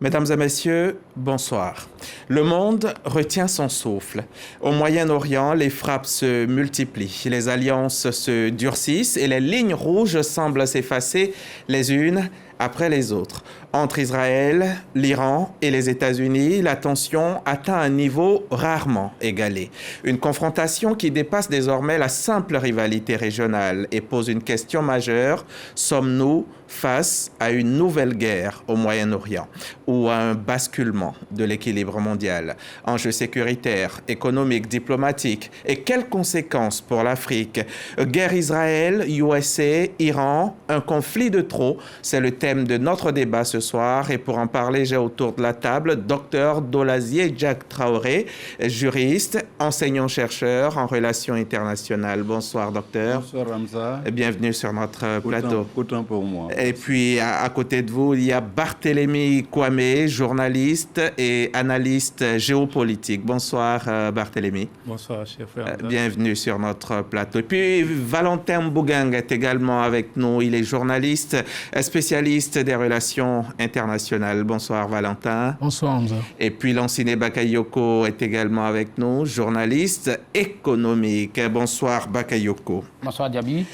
Mesdames et messieurs, bonsoir. Le monde retient son souffle. Au Moyen-Orient, les frappes se multiplient, les alliances se durcissent et les lignes rouges semblent s'effacer les unes après les autres. Entre Israël, l'Iran et les États-Unis, la tension atteint un niveau rarement égalé. Une confrontation qui dépasse désormais la simple rivalité régionale et pose une question majeure. Sommes-nous face à une nouvelle guerre au Moyen-Orient ou à un basculement de l'équilibre mondial? Enjeux sécuritaires, économiques, diplomatiques et quelles conséquences pour l'Afrique? Guerre Israël, USA, Iran, un conflit de trop, c'est le thème de notre débat ce soir. Et pour en parler, j'ai autour de la table Dr Dolazié Jack Traoré, juriste, enseignant-chercheur en relations internationales. Bonsoir, docteur. Bonsoir, Ramza. Et bienvenue sur notre plateau. Autant pour moi. Et puis, à côté de vous, il y a Barthélémy Kwame, journaliste et analyste géopolitique. Bonsoir, Barthélémy. Bonsoir, cher frère. Bienvenue sur notre plateau. Et puis, Valentin Mbougang est également avec nous. Il est journaliste, spécialiste des relations internationales. Bonsoir, Valentin. Bonsoir, Hamza. Et puis, Lanciné Bakayoko est également avec nous, journaliste économique. Bonsoir, Bakayoko. Bonsoir, Diaby.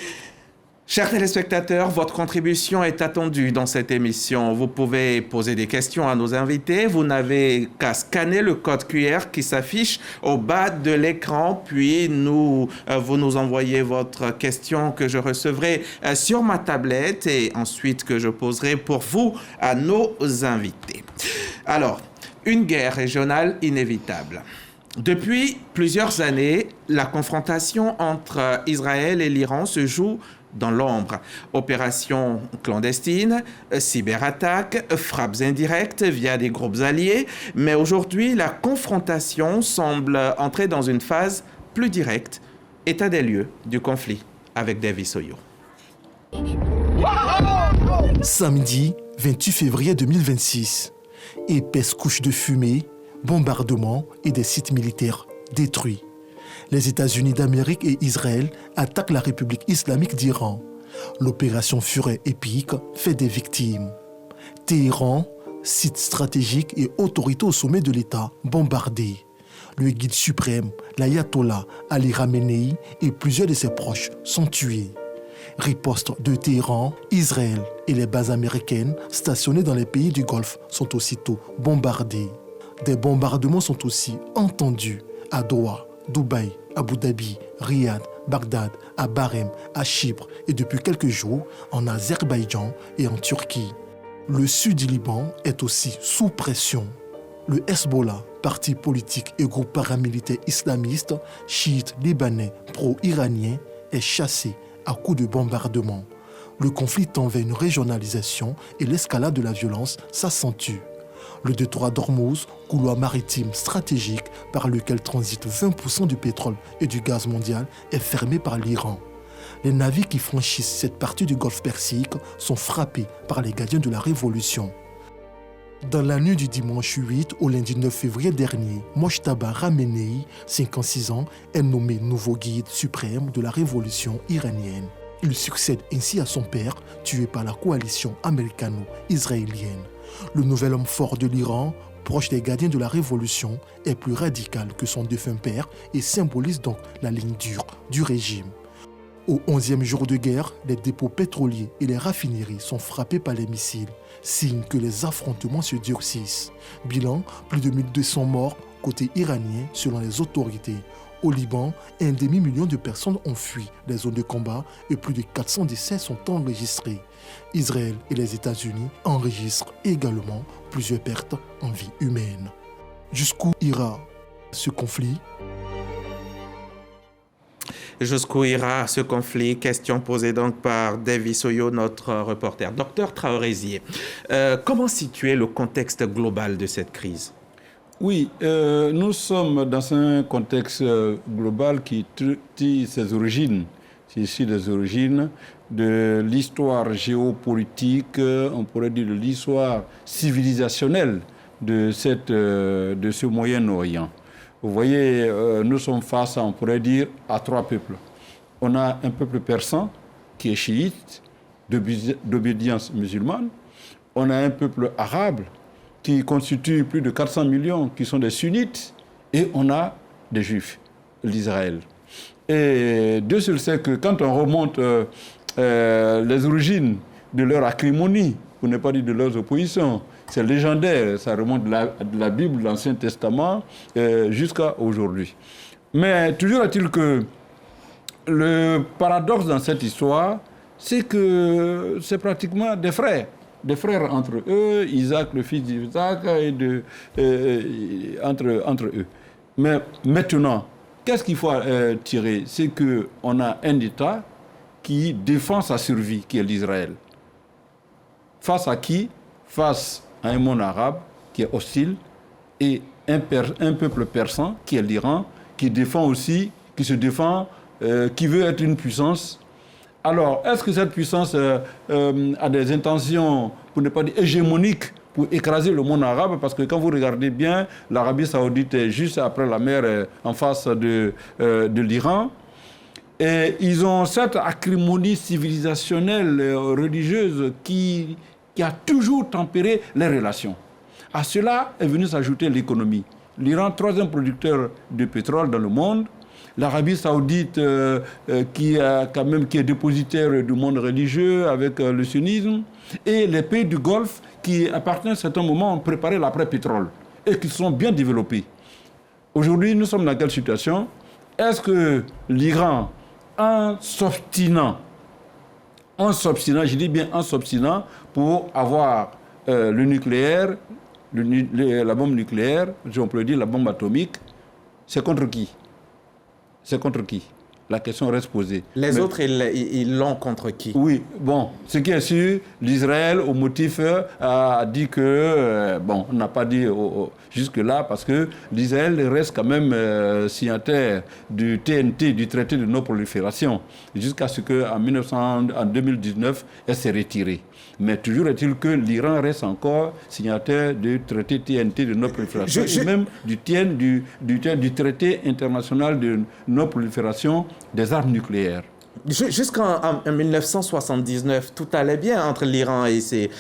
Chers téléspectateurs, votre contribution est attendue dans cette émission. Vous pouvez poser des questions à nos invités. Vous n'avez qu'à scanner le code QR qui s'affiche au bas de l'écran, puis vous nous envoyez votre question que je recevrai sur ma tablette et ensuite que je poserai pour vous à nos invités. Alors, une guerre régionale inévitable. Depuis plusieurs années, la confrontation entre Israël et l'Iran se joue dans l'ombre. Opérations clandestines, cyberattaques, frappes indirectes via des groupes alliés. Mais aujourd'hui, la confrontation semble entrer dans une phase plus directe. État des lieux du conflit avec Davy Soyo. Samedi 28 février 2026. Épaisse couche de fumée, bombardements et des sites militaires détruits. Les États-Unis d'Amérique et Israël attaquent la République islamique d'Iran. L'opération Furet épique fait des victimes. Téhéran, site stratégique et autorité au sommet de l'État bombardés. Le guide suprême, l'ayatollah Ali Khamenei et plusieurs de ses proches sont tués. Riposte de Téhéran, Israël et les bases américaines stationnées dans les pays du Golfe sont aussitôt bombardées. Des bombardements sont aussi entendus à Doha, Dubaï, Abu Dhabi, Riyad, Bagdad, à Barem, à Chypre et depuis quelques jours en Azerbaïdjan et en Turquie. Le sud du Liban est aussi sous pression. Le Hezbollah, parti politique et groupe paramilitaire islamiste, chiite libanais pro-iranien, est chassé à coups de bombardements. Le conflit tend vers une régionalisation et l'escalade de la violence s'accentue. Le détroit d'Ormuz, couloir maritime stratégique par lequel transite 20% du pétrole et du gaz mondial, est fermé par l'Iran. Les navires qui franchissent cette partie du golfe Persique sont frappés par les gardiens de la Révolution. Dans la nuit du dimanche 8 au lundi 9 février dernier, Mojtaba Khamenei, 56 ans, est nommé nouveau guide suprême de la révolution iranienne. Il succède ainsi à son père, tué par la coalition américano-israélienne. Le nouvel homme fort de l'Iran, proche des gardiens de la Révolution, est plus radical que son défunt père et symbolise donc la ligne dure du régime. Au 11e jour de guerre, les dépôts pétroliers et les raffineries sont frappés par les missiles, signe que les affrontements se durcissent. Bilan, plus de 1200 morts côté iranien selon les autorités. Au Liban, 1,5 million de personnes ont fui les zones de combat et plus de 400 décès sont enregistrés. Israël et les États-Unis enregistrent également plusieurs pertes en vie humaine. Jusqu'où ira ce conflit ? Jusqu'où ira ce conflit? Question posée donc par Davy Soyo, notre reporter. Docteur Traorézié, comment situer le contexte global de cette crise? Oui, nous sommes dans un contexte global qui tire ses origines. C'est ici les origines de l'histoire géopolitique, on pourrait dire de l'histoire civilisationnelle de ce Moyen-Orient. Vous voyez, nous sommes face, on pourrait dire, à trois peuples. On a un peuple persan qui est chiite, d'obédience musulmane. On a un peuple arabe qui constitue plus de 400 millions, qui sont des sunnites, et on a des juifs, l'Israël. Et Dieu seul sait que quand on remonte les origines de leur acrimonie, pour ne pas dire de leurs oppositions, c'est légendaire, ça remonte de la Bible, de l'Ancien Testament, jusqu'à aujourd'hui. Mais toujours est-il que le paradoxe dans cette histoire, c'est que c'est pratiquement des frères entre eux, Isaac, le fils d'Isaac, entre eux. Mais maintenant, qu'est-ce qu'il faut tirer? C'est qu'on a un État qui défend sa survie, qui est l'Israël. Face à qui? Face à un monde arabe qui est hostile et un peuple persan qui est l'Iran, qui se défend, qui veut être une puissance. Alors, est-ce que cette puissance a des intentions, pour ne pas dire hégémoniques, pour écraser le monde arabe? Parce que quand vous regardez bien, l'Arabie saoudite est juste après la mer en face de l'Iran. Et ils ont cette acrimonie civilisationnelle, religieuse, qui a toujours tempéré les relations. À cela est venue s'ajouter l'économie. L'Iran, troisième producteur de pétrole dans le monde. L'Arabie saoudite, qui est dépositaire du monde religieux avec le sunnisme. Et les pays du Golfe, qui, à partir d'un certain moment, ont préparé l'après-pétrole et qui sont bien développés. Aujourd'hui, nous sommes dans quelle situation? Est-ce que l'Iran, en s'obstinant, je dis bien en s'obstinant, pour avoir le nucléaire, la bombe nucléaire, si on peut dire la bombe atomique, c'est contre qui? C'est contre qui? La question reste posée. Les autres, ils l'ont contre qui? Oui, bon, ce qui est sûr, l'Israël, au motif, a dit que, on n'a pas dit jusque-là, parce que l'Israël reste quand même signataire du TNT, du traité de non-prolifération, jusqu'à ce qu'en 2019, elle s'est retirée. Mais toujours est-il que l'Iran reste encore signataire du traité TNT de non-prolifération, et même du traité international de non-prolifération des armes nucléaires. Jusqu'en 1979, tout allait bien entre l'Iran et ses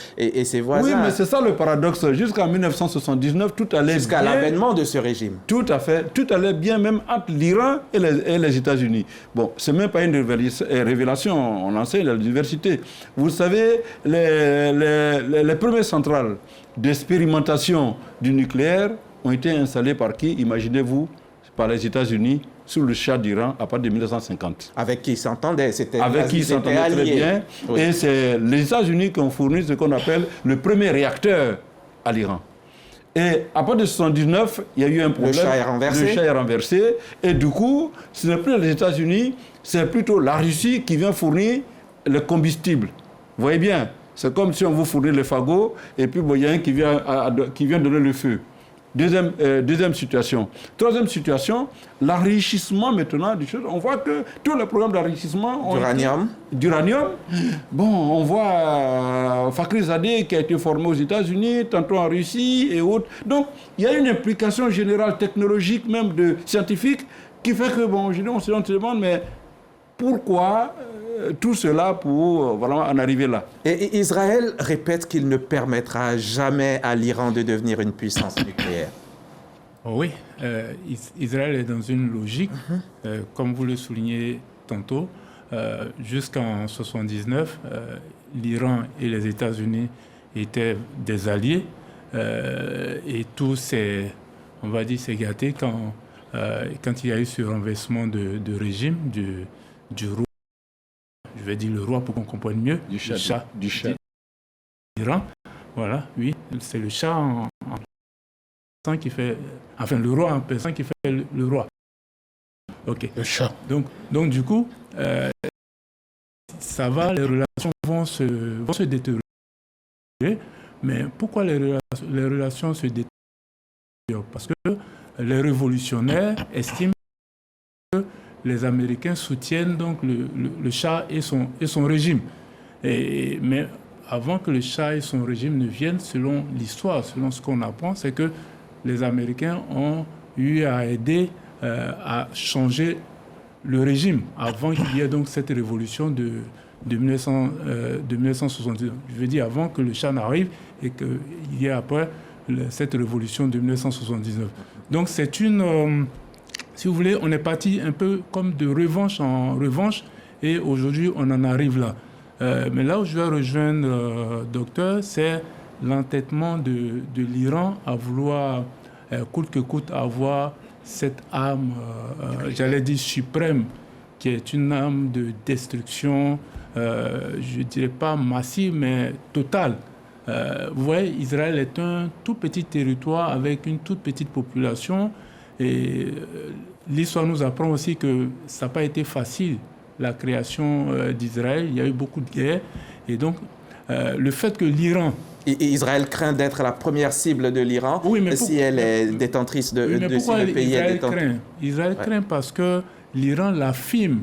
voisins. Oui, mais c'est ça le paradoxe. Jusqu'en 1979, tout allait bien. Jusqu'à l'avènement de ce régime. Tout à fait. Tout allait bien même entre l'Iran et les États-Unis. Bon, c'est même pas une révélation. On enseigne à l'université. Vous savez, les premières centrales d'expérimentation du nucléaire ont été installées par qui? Imaginez-vous, par les États-Unis, sous le Shah d'Iran à partir de 1950. Avec qui ils s'entendaient, avec qui ils s'entendaient très bien. Oui. Et c'est les États-Unis qui ont fourni ce qu'on appelle le premier réacteur à l'Iran. Et à partir de 1979, il y a eu un problème. Le Shah est renversé. Et du coup, ce n'est plus les États-Unis, c'est plutôt la Russie qui vient fournir le combustible. Vous voyez bien, c'est comme si on vous fournit le fagot et puis il y a un qui vient donner le feu. Deuxième situation. Troisième situation, l'enrichissement maintenant des choses. On voit que tous les programmes d'enrichissement... D'uranium. Bon, on voit Fakhrizadeh qui a été formé aux États-Unis, tantôt en Russie et autres. Donc, il y a une implication générale technologique, même scientifique, qui fait que, on se demande, mais pourquoi tout cela pour vraiment en arriver là? Et Israël répète qu'il ne permettra jamais à l'Iran de devenir une puissance nucléaire. Oui, Israël est dans une logique, comme vous le soulignez tantôt, jusqu'en 1979, l'Iran et les États-Unis étaient des alliés et tout s'est gâté quand il y a eu ce renversement de régime du roi. Je vais dire le roi pour qu'on comprenne mieux. Du Shah. Iran. Voilà, oui, c'est le Shah en persan qui fait... Enfin, le roi en persan qui fait le roi. Ok. Le Shah. Donc du coup, ça va, les relations vont se détériorer. Mais pourquoi les relations se détériorent? Parce que les révolutionnaires estiment que les Américains soutiennent donc le Shah et son régime. Mais avant que le Shah et son régime ne viennent, selon l'histoire, selon ce qu'on apprend, c'est que les Américains ont eu à aider à changer le régime avant qu'il y ait donc cette révolution de 1979. Je veux dire, avant que le Shah n'arrive et qu'il y ait après cette révolution de 1979. Donc c'est une... si vous voulez, on est parti un peu comme de revanche en revanche et aujourd'hui on en arrive là. Mais là où je vais rejoindre le docteur, c'est l'entêtement de l'Iran à vouloir, coûte que coûte, avoir cette arme, j'allais dire suprême, qui est une arme de destruction, je ne dirais pas massive, mais totale. Vous voyez, Israël est un tout petit territoire avec une toute petite population et l'histoire nous apprend aussi que ça n'a pas été facile, la création d'Israël. Il y a eu beaucoup de guerres et donc le fait que l'Iran... Et Israël craint d'être la première cible de l'Iran si elle est détentrice de... mais pourquoi si le pays Israël est détenteur. craint? Israël craint parce que l'Iran l'affirme.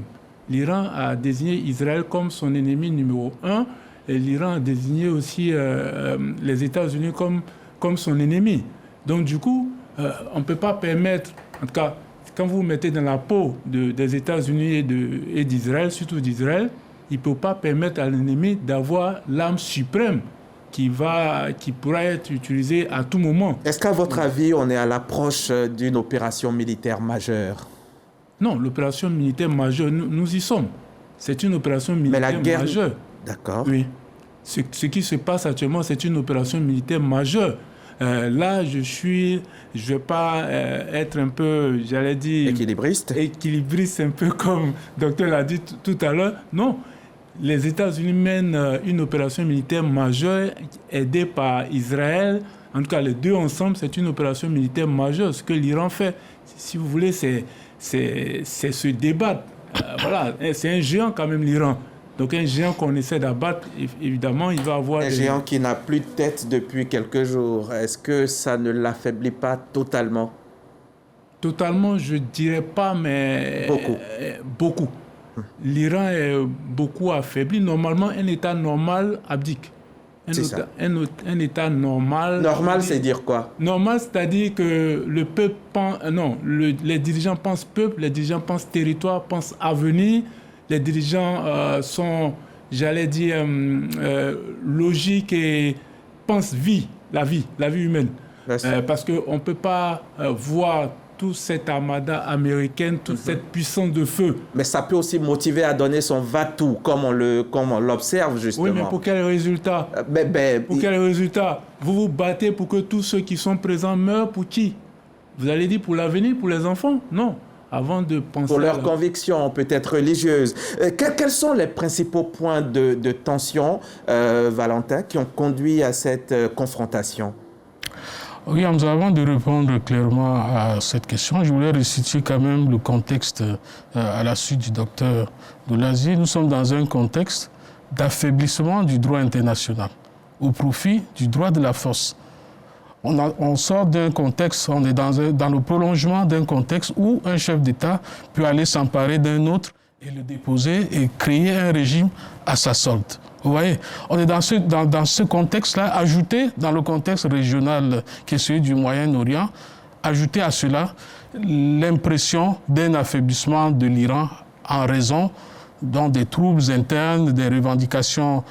L'Iran a désigné Israël comme son ennemi numéro 1 et l'Iran a désigné aussi les États-Unis comme son ennemi. Donc du coup, on ne peut pas permettre, en tout cas, quand vous vous mettez dans la peau des États-Unis et d'Israël, surtout d'Israël, il ne peut pas permettre à l'ennemi d'avoir l'arme suprême qui pourra être utilisée à tout moment. Est-ce qu'à votre avis, on est à l'approche d'une opération militaire majeure? Non, l'opération militaire majeure, nous y sommes. C'est une opération militaire majeure. D'accord. Oui. Ce qui se passe actuellement, c'est une opération militaire majeure. Là, je ne vais pas être un peu, j'allais dire... Équilibriste, un peu comme le docteur l'a dit tout à l'heure. Non, les États-Unis mènent une opération militaire majeure aidée par Israël. En tout cas, les deux ensemble, c'est une opération militaire majeure. Ce que l'Iran fait, si vous voulez, c'est se débattre. Voilà, c'est un géant quand même, l'Iran. Donc un géant qu'on essaie d'abattre, évidemment, il va avoir... Un géant qui n'a plus de tête depuis quelques jours. Est-ce que ça ne l'affaiblit pas totalement? Totalement, je ne dirais pas, mais... Beaucoup. L'Iran est beaucoup affaibli. Normalement, un État normal abdique. Un État normal... Normal, c'est dire quoi? Normal, c'est-à-dire que le peuple pense... Non, les dirigeants pensent peuple, les dirigeants pensent territoire, pensent avenir. Les dirigeants sont, j'allais dire, logiques et pensent la vie humaine. Parce qu'on ne peut pas voir toute cette armada américaine, toute cette puissance de feu. Mais ça peut aussi motiver à donner son va-tout, comme on l'observe justement. Oui, mais pour quel résultat? Pour quel résultat? Vous vous battez pour que tous ceux qui sont présents meurent, pour qui? Vous allez dire pour l'avenir, pour les enfants? Non. Avant de penser... Pour leurs convictions, peut-être religieuses. Quels sont les principaux points de tension, Valentin, qui ont conduit à cette confrontation? Oui, avant de répondre clairement à cette question, je voulais resituer quand même le contexte à la suite du docteur Doulazi. Nous sommes dans un contexte d'affaiblissement du droit international au profit du droit de la force. On sort d'un contexte, on est dans le prolongement d'un contexte où un chef d'État peut aller s'emparer d'un autre et le déposer et créer un régime à sa solde. Vous voyez, on est dans ce contexte-là, ajouté dans le contexte régional qui est celui du Moyen-Orient, ajouté à cela l'impression d'un affaiblissement de l'Iran en raison dans des troubles internes, des revendications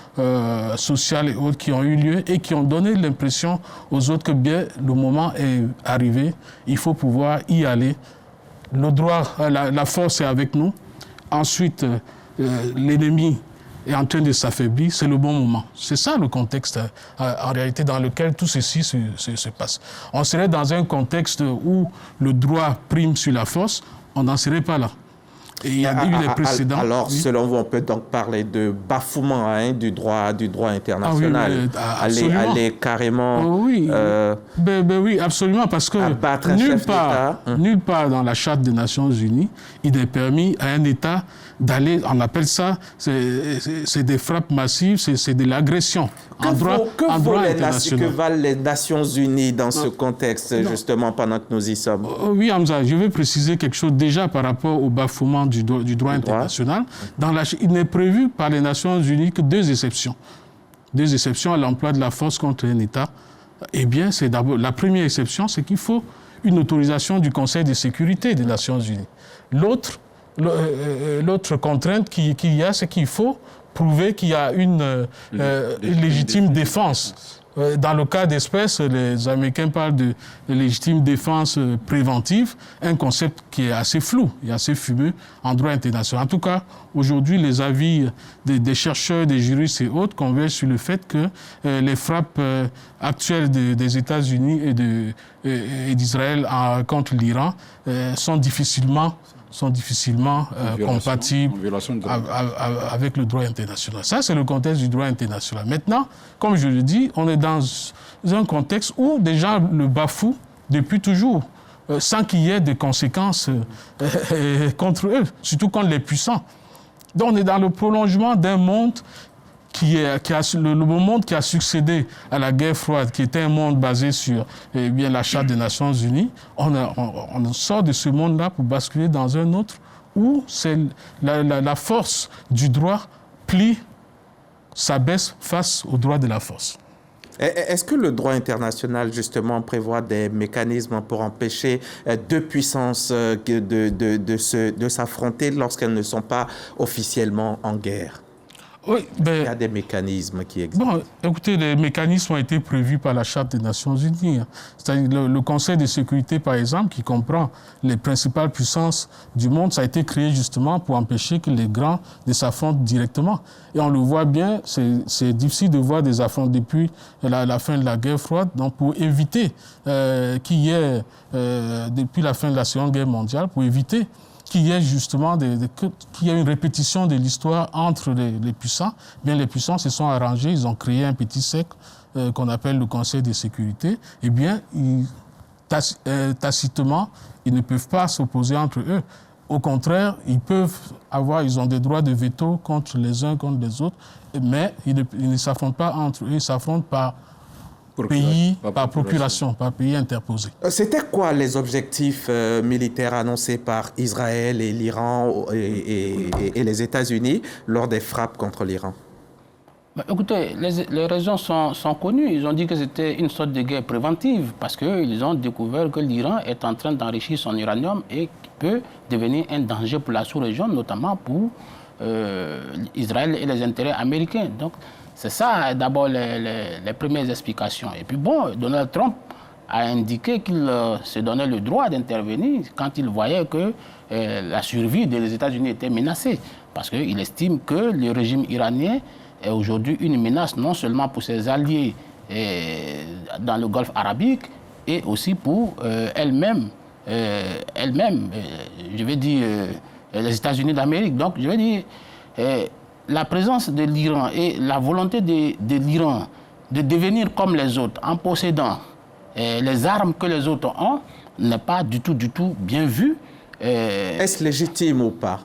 sociales et autres qui ont eu lieu et qui ont donné l'impression aux autres que bien le moment est arrivé, il faut pouvoir y aller. Le droit, la force est avec nous. Ensuite, l'ennemi est en train de s'affaiblir, c'est le bon moment. C'est ça le contexte en réalité dans lequel tout ceci se passe. On serait dans un contexte où le droit prime sur la force, on n'en serait pas là. Et il y a eu des précédents. Alors, oui. Selon vous, on peut donc parler de bafouement du droit international. Ah oui, aller carrément... oui. Oui, absolument, parce que nulle part dans la Charte des Nations Unies, il est permis à un État d'aller, on appelle ça, c'est des frappes massives, c'est de l'agression. Que valent les Nations Unies dans ce contexte, justement, pendant que nous y sommes? Oui, Hamza, je vais préciser quelque chose déjà par rapport au bafouement du droit international. Il n'est prévu par les Nations Unies que deux exceptions. Deux exceptions à l'emploi de la force contre un État. Eh bien, c'est d'abord la première exception, c'est qu'il faut une autorisation du Conseil de sécurité des Nations Unies. L'autre contrainte qu'il y a, c'est qu'il faut prouver qu'il y a une légitime défense dans le cas d'espèce, les Américains parlent de légitime défense préventive, un concept qui est assez flou et assez fumeux en droit international. En tout cas, aujourd'hui, les avis des chercheurs, des juristes et autres convergent sur le fait que les frappes actuelles des États-Unis et d'Israël contre l'Iran sont difficilement compatibles avec le droit international. Ça, c'est le contexte du droit international. Maintenant, comme je le dis, on est dans un contexte où des gens le bafouent depuis toujours, sans qu'il y ait des conséquences contre eux, surtout contre les puissants. Donc, on est dans le prolongement d'un monde le monde qui a succédé à la guerre froide, qui était un monde basé sur la Charte des Nations Unies. On sort de ce monde-là pour basculer dans un autre où c'est la force du droit s'abaisse face au droit de la force. Est-ce que le droit international, justement, prévoit des mécanismes pour empêcher deux puissances de s'affronter lorsqu'elles ne sont pas officiellement en guerre? Oui, il y a des mécanismes qui existent. Bon, écoutez, les mécanismes ont été prévus par la Charte des Nations Unies. C'est-à-dire le Conseil de sécurité, par exemple, qui comprend les principales puissances du monde, ça a été créé justement pour empêcher que les grands ne s'affrontent directement. Et on le voit bien, c'est difficile de voir des affrontements depuis la fin de la guerre froide. Donc, pour éviter qu'il y ait, depuis la fin de la Seconde Guerre mondiale, pour éviter qu'il y ait justement qu'il y ait une répétition de l'histoire entre les puissants. Bien, les puissants se sont arrangés, ils ont créé un petit cercle qu'on appelle le Conseil de sécurité. Eh bien, tacitement, ils ne peuvent pas s'opposer entre eux. Au contraire, ils ont des droits de veto contre les uns, contre les autres, mais ils ne s'affrontent pas entre eux, ils s'affrontent par pays, par procuration, par pays interposé. C'était quoi les objectifs militaires annoncés par Israël et l'Iran et les États-Unis lors des frappes contre l'Iran? Écoutez, les raisons sont connues. Ils ont dit que c'était une sorte de guerre préventive parce qu'ils ont découvert que l'Iran est en train d'enrichir son uranium et peut devenir un danger pour la sous-région, notamment pour Israël et les intérêts américains. Donc, c'est ça, d'abord, les premières explications. Et puis, bon, Donald Trump a indiqué qu'il se donnait le droit d'intervenir quand il voyait que la survie des États-Unis était menacée. Parce qu'il estime que le régime iranien est aujourd'hui une menace non seulement pour ses alliés dans le Golfe arabique, et aussi pour elle-même, je vais dire, les États-Unis d'Amérique. Donc, je vais dire... la présence de l'Iran et la volonté de l'Iran de devenir comme les autres en possédant les armes que les autres ont n'est pas du tout bien vu. Est-ce légitime ou pas?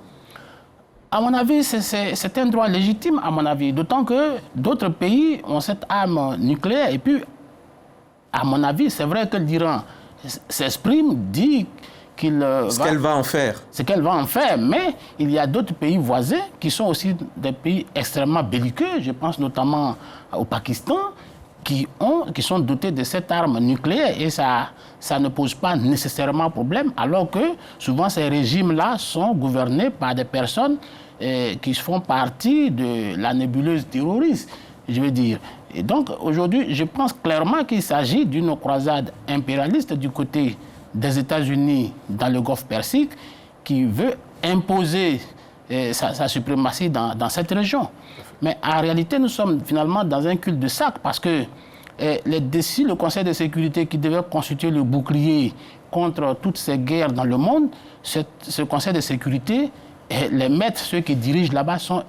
À mon avis, c'est un droit légitime, à mon avis. D'autant que d'autres pays ont cette arme nucléaire. Et puis, à mon avis, c'est vrai que l'Iran s'exprime, dit ce qu'elle va en faire. Ce qu'elle va en faire, mais il y a d'autres pays voisins qui sont aussi des pays extrêmement belliqueux. Je pense notamment au Pakistan, qui sont dotés de cette arme nucléaire et ça ne pose pas nécessairement problème, alors que souvent ces régimes-là sont gouvernés par des personnes qui font partie de la nébuleuse terroriste, je veux dire. Et donc aujourd'hui, je pense clairement qu'il s'agit d'une croisade impérialiste du côté des États-Unis dans le Golfe Persique qui veut imposer sa suprématie dans cette région. Mais en réalité, nous sommes finalement dans un cul de sac parce que le Conseil de sécurité qui devait constituer le bouclier contre toutes ces guerres dans le monde, ce Conseil de sécurité, les maîtres, ceux qui dirigent là-bas, sont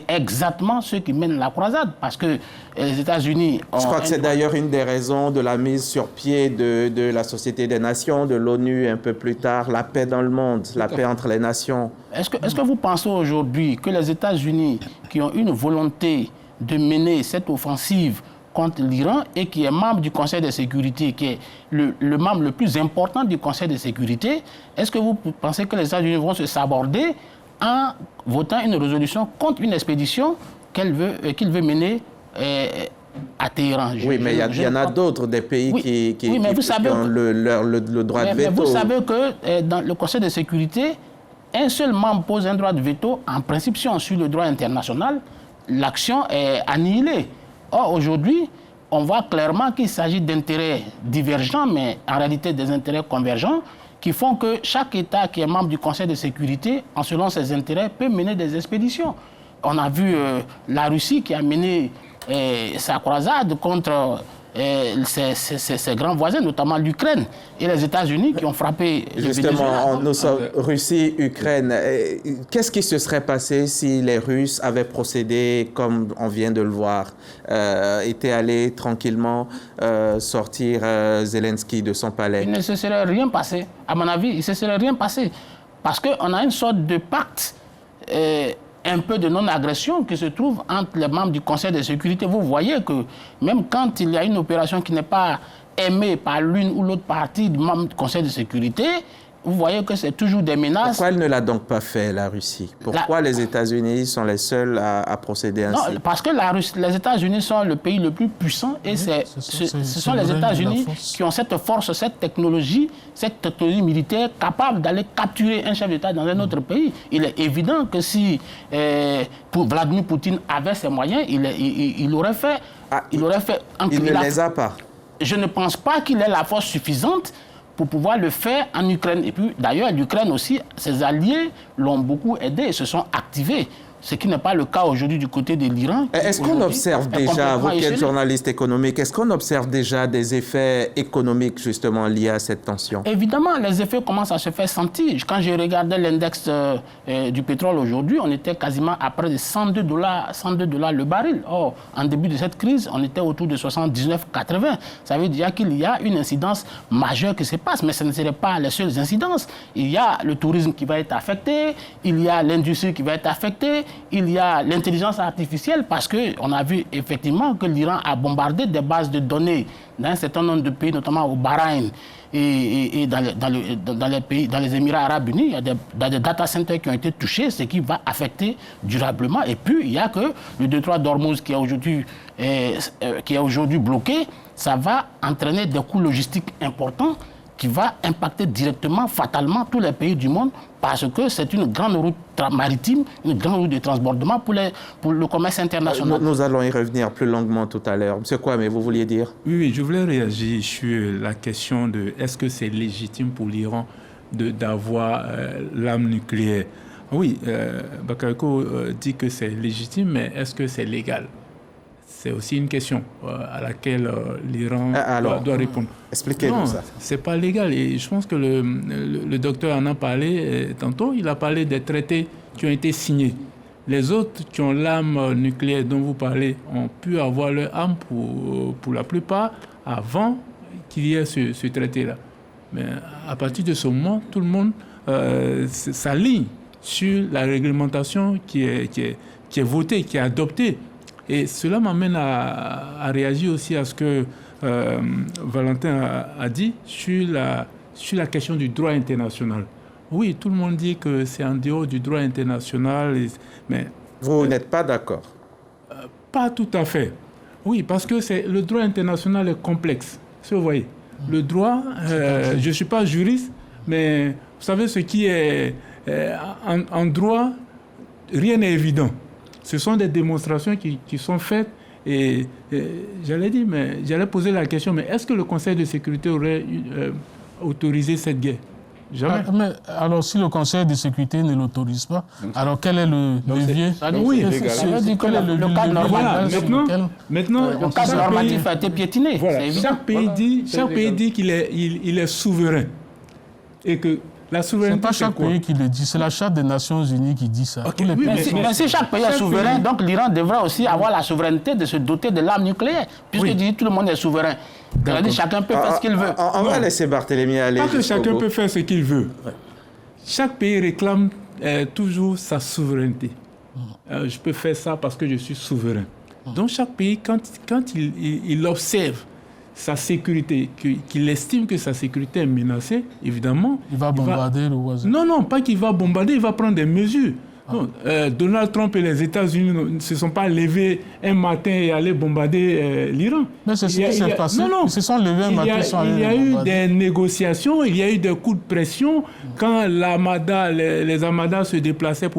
exactement ceux qui mènent la croisade, parce que les États-Unis... Je crois que c'est d'ailleurs une des raisons de la mise sur pied de la Société des Nations, de l'ONU un peu plus tard, la paix dans le monde, la paix entre les nations. Est-ce que vous pensez aujourd'hui que les États-Unis, qui ont une volonté de mener cette offensive contre l'Iran et qui est membre du Conseil de sécurité, qui est le membre le plus important du Conseil de sécurité, est-ce que vous pensez que les États-Unis vont se saborder en votant une résolution contre une expédition qu'il veut mener à Téhéran? Oui, mais il y en a d'autres, des pays qui ont le droit de veto. Mais vous savez que dans le Conseil de sécurité, un seul membre pose un droit de veto. En principe, si on suit le droit international, l'action est annihilée. Or, aujourd'hui, on voit clairement qu'il s'agit d'intérêts divergents, mais en réalité des intérêts convergents, qui font que chaque État qui est membre du Conseil de sécurité, en selon ses intérêts, peut mener des expéditions. On a vu la Russie qui a mené sa croisade contre ses grands voisins, notamment l'Ukraine, et les États-Unis qui ont frappé. Justement, nous sommes Russie, Ukraine. Qu'est-ce qui se serait passé si les Russes avaient procédé comme on vient de le voir, étaient allés tranquillement sortir Zelensky de son palais? Il ne se serait rien passé. À mon avis, il ne se serait rien passé. Parce qu'on a une sorte de pacte un peu de non-agression qui se trouve entre les membres du Conseil de sécurité. Vous voyez que même quand il y a une opération qui n'est pas aimée par l'une ou l'autre partie du membre du Conseil de sécurité, vous voyez que c'est toujours des menaces. Pourquoi elle ne l'a donc pas fait, la Russie? Pourquoi les États-Unis sont les seuls à procéder ainsi? Non, parce que les États-Unis sont le pays le plus puissant et ce sont les États-Unis qui ont cette force, cette technologie militaire capable d'aller capturer un chef d'État dans un autre pays. Il est évident que si Vladimir Poutine avait ces moyens, il aurait fait... il ne les a pas. Je ne pense pas qu'il ait la force suffisante pour pouvoir le faire en Ukraine. Et puis, d'ailleurs, l'Ukraine aussi, ses alliés l'ont beaucoup aidé et se sont activés. Ce qui n'est pas le cas aujourd'hui du côté de l'Iran. Est-ce qu'on observe déjà, vous qui êtes journaliste économique, est-ce qu'on observe déjà des effets économiques justement liés à cette tension? Évidemment, les effets commencent à se faire sentir. Quand j'ai regardé l'index du pétrole aujourd'hui, on était quasiment à près de $102 le baril. Or, en début de cette crise, on était autour de 79,80. Ça veut dire qu'il y a une incidence majeure qui se passe, mais ce ne serait pas les seules incidences. Il y a le tourisme qui va être affecté, il y a l'industrie qui va être affectée, il y a l'intelligence artificielle parce qu'on a vu effectivement que l'Iran a bombardé des bases de données dans un certain nombre de pays, notamment au Bahreïn et dans les pays, dans les Émirats arabes unis. Il y a des data centers qui ont été touchés, ce qui va affecter durablement. Et puis, il y a que le détroit d'Ormuz qui est aujourd'hui bloqué, ça va entraîner des coûts logistiques importants qui va impacter directement, fatalement, tous les pays du monde parce que c'est une grande route maritime, une grande route de transbordement pour le commerce international. Nous allons y revenir plus longuement tout à l'heure. Monsieur Kwame, vous vouliez dire? Oui, je voulais réagir sur la question de est-ce que c'est légitime pour l'Iran d'avoir l'arme nucléaire? Oui, Bakayoko dit que c'est légitime, mais est-ce que c'est légal? C'est aussi une question à laquelle l'Iran doit répondre. Expliquez-nous ça. C'est pas légal. Et je pense que le docteur en a parlé tantôt. Il a parlé des traités qui ont été signés. Les autres qui ont l'arme nucléaire dont vous parlez ont pu avoir leur arme pour la plupart avant qu'il y ait ce traité-là. Mais à partir de ce moment, tout le monde s'aligne sur la réglementation qui est votée, qui est adoptée. Et cela m'amène à réagir aussi à ce que Valentin a dit sur la question du droit international. Oui, tout le monde dit que c'est en dehors du droit international, mais... Vous n'êtes pas d'accord? Pas tout à fait. Oui, parce que le droit international est complexe. Si vous voyez, le droit, je ne suis pas juriste, mais vous savez ce qui est en droit, rien n'est évident. Ce sont des démonstrations qui sont faites et j'allais poser la question, mais est-ce que le Conseil de sécurité aurait autorisé cette guerre? Jamais. Mais alors, si le Conseil de sécurité ne l'autorise pas, alors quel est le levier? Oui, le cadre normal. Maintenant, le cadre normatif a été piétiné. Voilà. Chaque pays dit qu'il est souverain et que la souveraineté, c'est pas chaque pays qui le dit, c'est la Charte des Nations Unies qui dit ça. Okay, mais si chaque pays est souverain, donc l'Iran devra aussi avoir la souveraineté de se doter de l'arme nucléaire, puisque dit tout le monde est souverain. C'est-à-dire chacun peut faire ce qu'il veut. On va laisser Barthélémy aller. Pas que chacun peut faire ce qu'il veut. Chaque pays réclame toujours sa souveraineté. Je peux faire ça parce que je suis souverain. Donc chaque pays, quand il observe sa sécurité, qu'il estime que sa sécurité est menacée, évidemment... Il va bombarder le voisin. Non, pas qu'il va bombarder, il va prendre des mesures. Non, Donald Trump et les États-Unis ne se sont pas levés un matin et allés bombarder l'Iran. Mais c'est ce qui s'est passé. Ils se sont levés un matin et sont allés bombarder. Il y a eu des négociations, il y a eu des coups de pression. Quand les armadas se déplaçaient,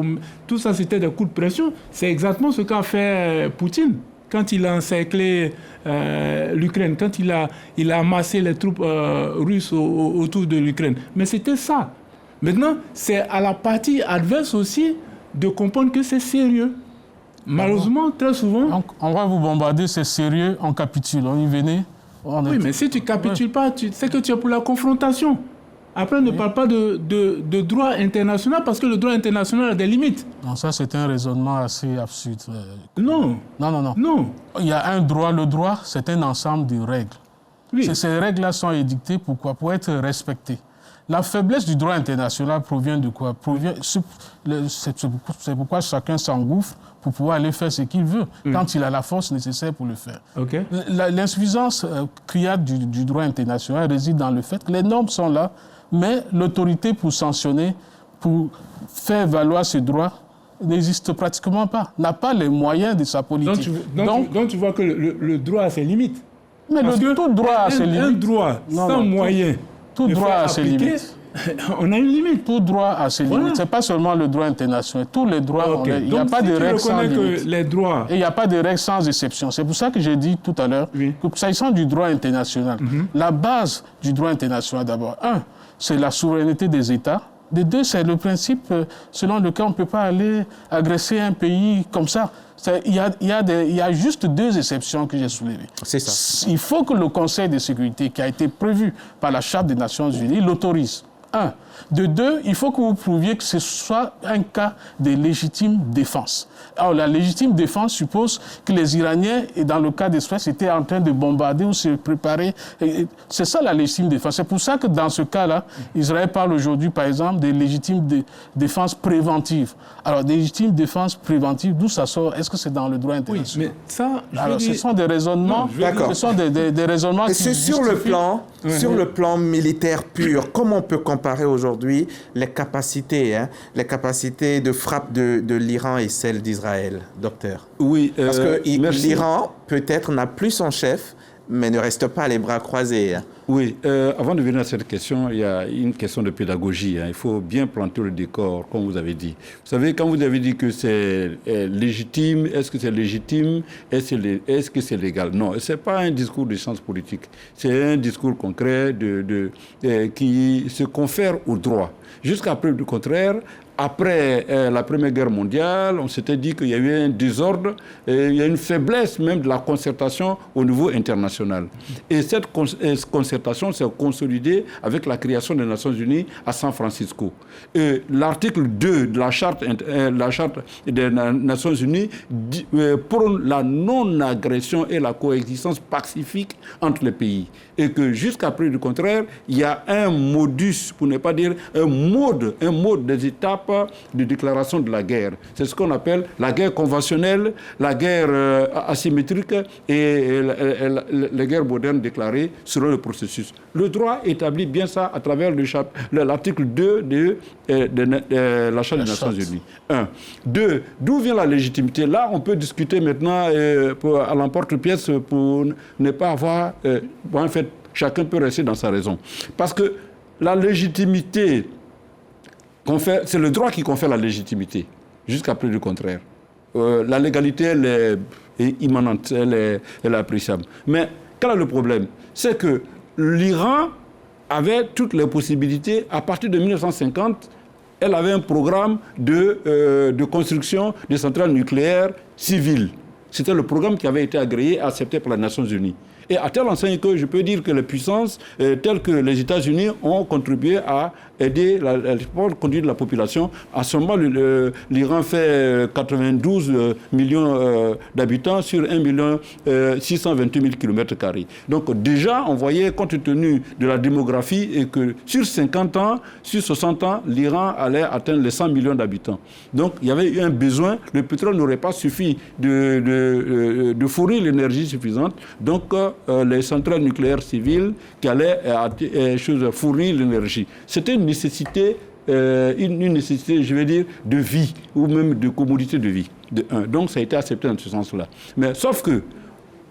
tout ça c'était des coups de pression. C'est exactement ce qu'a fait Poutine. quand il a encerclé l'Ukraine, quand il a amassé les troupes russes autour de l'Ukraine. Mais c'était ça. Maintenant, c'est à la partie adverse aussi de comprendre que c'est sérieux. Malheureusement, très souvent... Donc, on va vous bombarder, c'est sérieux, on capitule, on y venait. Oui, mais si tu ne capitules pas, c'est que tu es pour la confrontation. Après, ne parle pas de droit international parce que le droit international a des limites. Non, ça c'est un raisonnement assez absurde. Non. Non. Il y a un droit. Le droit, c'est un ensemble de règles. Oui. Ces règles-là sont édictées pourquoi? Pour être respectées. La faiblesse du droit international provient de quoi? C'est pourquoi chacun s'engouffre pour pouvoir aller faire ce qu'il veut, quand il a la force nécessaire pour le faire. Okay. L'insuffisance criarde du droit international réside dans le fait que les normes sont là, mais l'autorité pour sanctionner, pour faire valoir ce droit, n'existe pratiquement pas, n'a pas les moyens de sa politique. Donc tu vois que le droit a ses limites. Mais tout droit a ses limites. Un droit sans moyens. Tout droit a ses limites. On a une limite. Tout droit a ses limites. Ce n'est pas seulement le droit international. Tous les droits, il n'y a pas de règles sans limite. Les droits... Et il n'y a pas de règles sans exception. C'est pour ça que j'ai dit tout à l'heure que s'agissant du droit international, la base du droit international d'abord, c'est la souveraineté des États. De deux, c'est le principe selon lequel on ne peut pas aller agresser un pays comme ça. Il y a juste deux exceptions que j'ai soulevées. C'est ça. Il faut que le Conseil de sécurité, qui a été prévu par la Charte des Nations Unies, l'autorise. De deux, il faut que vous prouviez que ce soit un cas de légitime défense. Alors, la légitime défense suppose que les Iraniens, et dans le cas d'espèce, étaient en train de bombarder ou se préparer. C'est ça la légitime défense. C'est pour ça que dans ce cas-là, Israël parle aujourd'hui, par exemple, de légitime défense préventive. Alors, légitime défense préventive, d'où ça sort? Est-ce que c'est dans le droit international? Oui, mais ça, alors, ce sont des raisonnements. D'accord. Ce sont des raisonnements. Et c'est sur le plan militaire pur. Comment on peut comparer aujourd'hui les capacités de frappe de l'Iran et celles d'Israël, docteur? Oui, parce que merci. l'Iran peut-être n'a plus son chef, mais ne reste pas les bras croisés. Oui, avant de venir à cette question, il y a une question de pédagogie. Il faut bien planter le décor, comme vous avez dit. Vous savez, quand vous avez dit que c'est légitime, est-ce que c'est légitime, est-ce que c'est légal? Non, ce n'est pas un discours de science politique. C'est un discours concret qui se confère au droit. Jusqu'à preuve du contraire, après la Première Guerre mondiale, on s'était dit qu'il y avait un désordre, il y a une faiblesse même de la concertation au niveau international. Et cette concertation s'est consolidée avec la création des Nations Unies à San Francisco. Et l'article 2 de la charte des Nations Unies prône la non-agression et la coexistence pacifique entre les pays. Et que jusqu'à preuve du contraire, il y a un modus, pour ne pas dire un mode des étapes de déclaration de la guerre. C'est ce qu'on appelle la guerre conventionnelle, la guerre asymétrique et les guerres modernes déclarées selon le processus. Le droit établit bien ça à travers l'article 2 de la Charte des Nations Unies. 1. 2. D'où vient la légitimité? Là, on peut discuter maintenant à l'emporte-pièce pour ne pas avoir... en fait, chacun peut rester dans sa raison. Parce que la légitimité... c'est le droit qui confère la légitimité, jusqu'à preuve du contraire. La légalité, elle est immanente, elle est appréciable. Mais quel est le problème? C'est que l'Iran avait toutes les possibilités. À partir de 1950, elle avait un programme de construction de centrales nucléaires civiles. C'était le programme qui avait été agréé et accepté par les Nations Unies. Et à telle enseigne que je peux dire que les puissances telles que les États-Unis ont contribué à aider la conduite de la population. À ce moment, l'Iran fait 92 millions d'habitants sur 1 628 000 km². Donc déjà, on voyait, compte tenu de la démographie, et que sur 50 ans, sur 60 ans, l'Iran allait atteindre les 100 millions d'habitants. Donc il y avait eu un besoin. Le pétrole n'aurait pas suffi de fournir l'énergie suffisante. Donc les centrales nucléaires civiles qui allaient fournir l'énergie. C'était une nécessité, je vais dire, de vie, ou même de commodité de vie. Donc ça a été accepté dans ce sens-là. Mais sauf que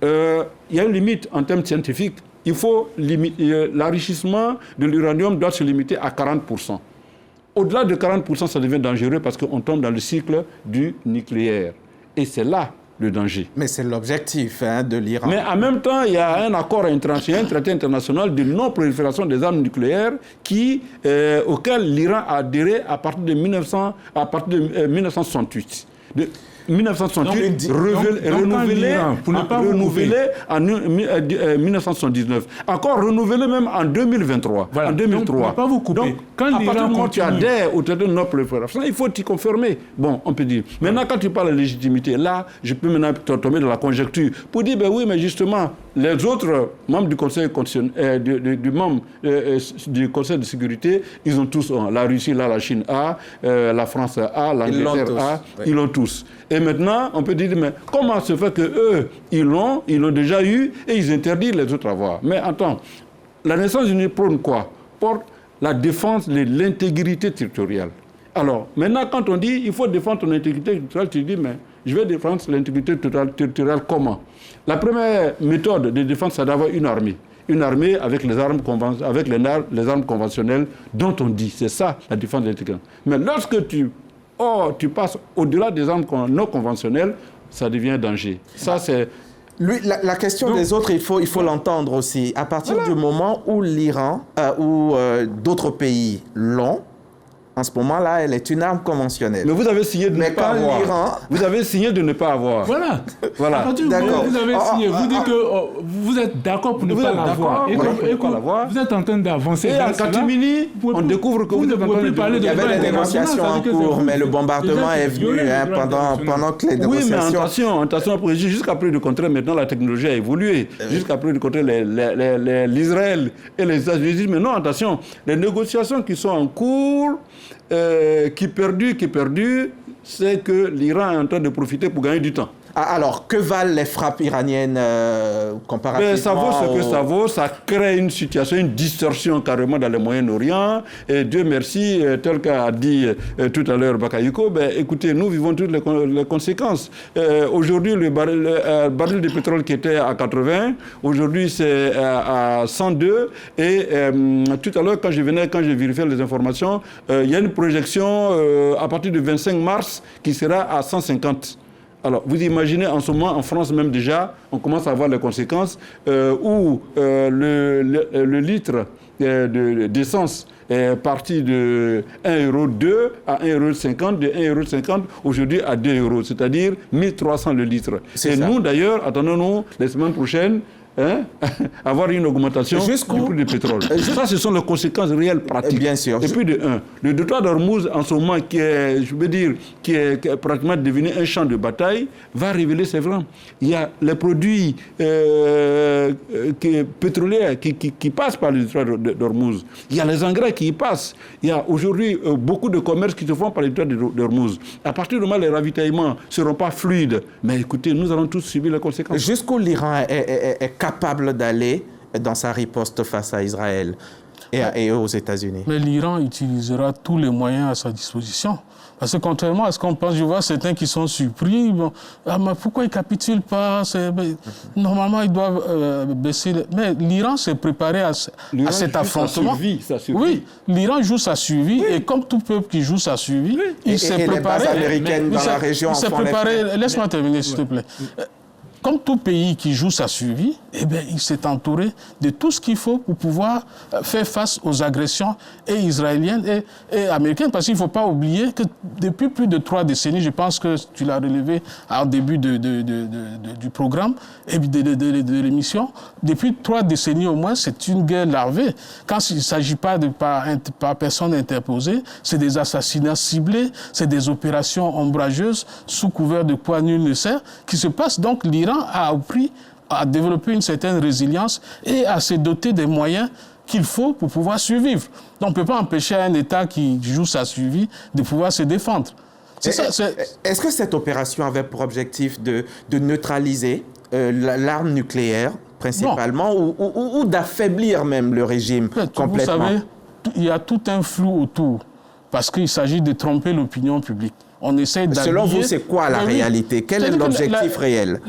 il y a une limite en termes scientifiques. Il faut l'enrichissement de l'uranium doit se limiter à 40%. Au-delà de 40%, ça devient dangereux parce qu'on tombe dans le cycle du nucléaire. Et c'est là de danger. Mais c'est l'objectif de l'Iran. Mais en même temps, il y a un accord international, un traité international de non-prolifération des armes nucléaires auquel l'Iran a adhéré à partir de 1968. 1968, renouvelé en 1979. Encore renouvelé même en 2023. Voilà. En 2003. Donc, pas vous couper. Donc, quand à partir du moment où tu continue... adhères au traité de non-prolifération, il faut t'y confirmer. Bon, on peut dire. Maintenant, quand tu parles de légitimité, là, je peux maintenant tomber dans la conjecture pour dire, ben oui, mais justement, les autres membres du Conseil constitutionnel, du Conseil de sécurité, ils ont tous, la Russie, là, la Chine a, la France a, l'Angleterre a, ils l'ont tous. Et maintenant, on peut dire, mais comment se fait qu'eux, ils l'ont déjà eu et ils interdisent les autres à avoir. Mais attends, la Nations Unies prône quoi? Porte la défense de l'intégrité territoriale. Alors, maintenant, quand on dit il faut défendre ton intégrité territoriale, tu dis, mais je vais défendre l'intégrité territoriale comment? La première méthode de défense, c'est d'avoir une armée. Une armée avec les armes conventionnelles dont on dit. C'est ça, la défense de l'intégrité. Mais lorsque tu passes au-delà des armes non conventionnelles, ça devient un danger. Ça, c'est... Lui, la question des autres, il faut l'entendre aussi. À partir du moment où l'Iran ou d'autres pays l'ont, en ce moment-là, elle est une arme conventionnelle. Mais vous avez signé de ne pas avoir. L'Iran... Vous avez signé de ne pas avoir. Voilà. À partir du moment où vous avez signé, vous dites que vous êtes d'accord pour ne pas l'avoir. Et vous êtes en train d'avancer. Et en catimini, on découvre que vous êtes en train de parler. Il y avait des négociations en cours, mais le bombardement est venu pendant que les négociations... Oui, mais attention, jusqu'à preuve du contraire, maintenant la technologie a évolué. Jusqu'à preuve du contraire, l'Israël et les États-Unis disent, mais non, attention, les négociations qui sont en cours... qui perdure, c'est que l'Iran est en train de profiter pour gagner du temps. Alors, que valent les frappes iraniennes comparativement Ça vaut ce que ça vaut. Ça crée une situation, une distorsion carrément dans le Moyen-Orient. Et Dieu merci, tel qu'a dit tout à l'heure Bakayoko, écoutez, nous vivons toutes les conséquences. Aujourd'hui, le baril de pétrole qui était à 80, aujourd'hui c'est à 102. Et tout à l'heure, quand j'ai vérifié les informations, il y a une projection à partir du 25 mars qui sera à 150. Alors, vous imaginez, en ce moment, en France même déjà, on commence à voir les conséquences où le litre d'essence est parti de 1,2 € à 1,50 €, de 1,50 € aujourd'hui à 2 €, c'est-à-dire 1300 le litre. Et nous, d'ailleurs, attendons-nous les semaines prochaines, avoir une augmentation du prix du pétrole. Ça, ce sont les conséquences réelles pratiques. Bien sûr. Et puis le détroit d'Ormuz, en ce moment, qui est pratiquement devenu un champ de bataille, va révéler ses flancs. Il y a les produits pétroliers qui passent par le détroit d'Ormuz. Il y a les engrais qui y passent. Il y a aujourd'hui beaucoup de commerces qui se font par le détroit d'Ormuz. À partir du moment où les ravitaillements ne seront pas fluides, mais écoutez, nous allons tous subir les conséquences. Jusqu'où l'Iran est capable d'aller dans sa riposte face à Israël et aux États-Unis. Mais l'Iran utilisera tous les moyens à sa disposition. Parce que contrairement à ce qu'on pense, je vois certains qui sont surpris. Bon, mais pourquoi ils ne capitulent pas? Normalement, ils doivent baisser... Mais l'Iran s'est préparé à cet affrontement. Ça survit. Oui, l'Iran joue sa survie. Oui. Et comme tout peuple qui joue sa survie, il s'est préparé... Les bases américaines dans la région... Il s'est préparé... Laisse-moi terminer, s'il te plaît. Comme tout pays qui joue sa survie, il s'est entouré de tout ce qu'il faut pour pouvoir faire face aux agressions israéliennes et américaines. Parce qu'il ne faut pas oublier que depuis plus de 3 décennies, je pense que tu l'as relevé au début du programme et de l'émission, depuis 3 décennies au moins, c'est une guerre larvée. Quand il ne s'agit pas par personne interposée, c'est des assassinats ciblés, c'est des opérations ombrageuses sous couvert de quoi nul ne sait, qui se passent. Donc l'Iran a appris à développer une certaine résilience et à se doter des moyens qu'il faut pour pouvoir survivre. Donc on ne peut pas empêcher un État qui joue sa survie de pouvoir se défendre. Est-ce que cette opération avait pour objectif de neutraliser l'arme nucléaire principalement ou d'affaiblir même le régime complètement? Vous savez, il y a tout un flou autour parce qu'il s'agit de tromper l'opinion publique. On essaie d'habiller... Selon vous, c'est quoi la réalité? Quel est l'objectif réel?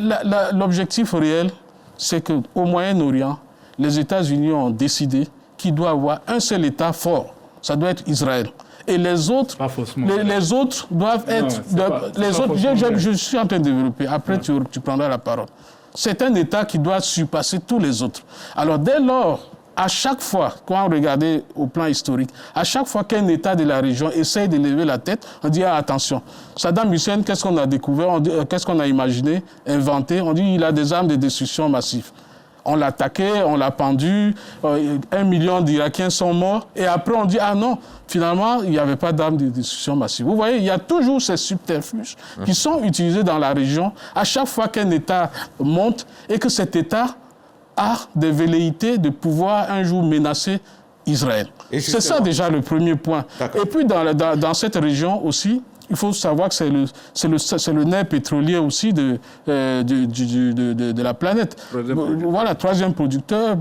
L'objectif réel, c'est qu'au Moyen-Orient, les États-Unis ont décidé qu'il doit y avoir un seul État fort. ça doit être Israël. Et les autres, les autres doivent être... Je suis en train de développer. Après, tu prendras la parole. C'est un État qui doit surpasser tous les autres. Alors, dès lors, à chaque fois, quand on regarde au plan historique, à chaque fois qu'un État de la région essaye de lever la tête, on dit attention. Saddam Hussein, qu'est-ce qu'on a découvert, qu'est-ce qu'on a imaginé, inventé? On dit il a des armes de destruction massive. On l'a attaqué, on l'a pendu, 1 million d'Irakiens sont morts. Et après, on dit, ah non, finalement, il n'y avait pas d'armes de destruction massive. Vous voyez, il y a toujours ces subterfuges qui sont utilisés dans la région à chaque fois qu'un État monte et que cet État a des velléités de pouvoir un jour menacer Israël. C'est ça déjà le premier point. Et puis, dans cette région aussi, il faut savoir que c'est le nerf pétrolier aussi de la planète. Voilà, troisième producteur,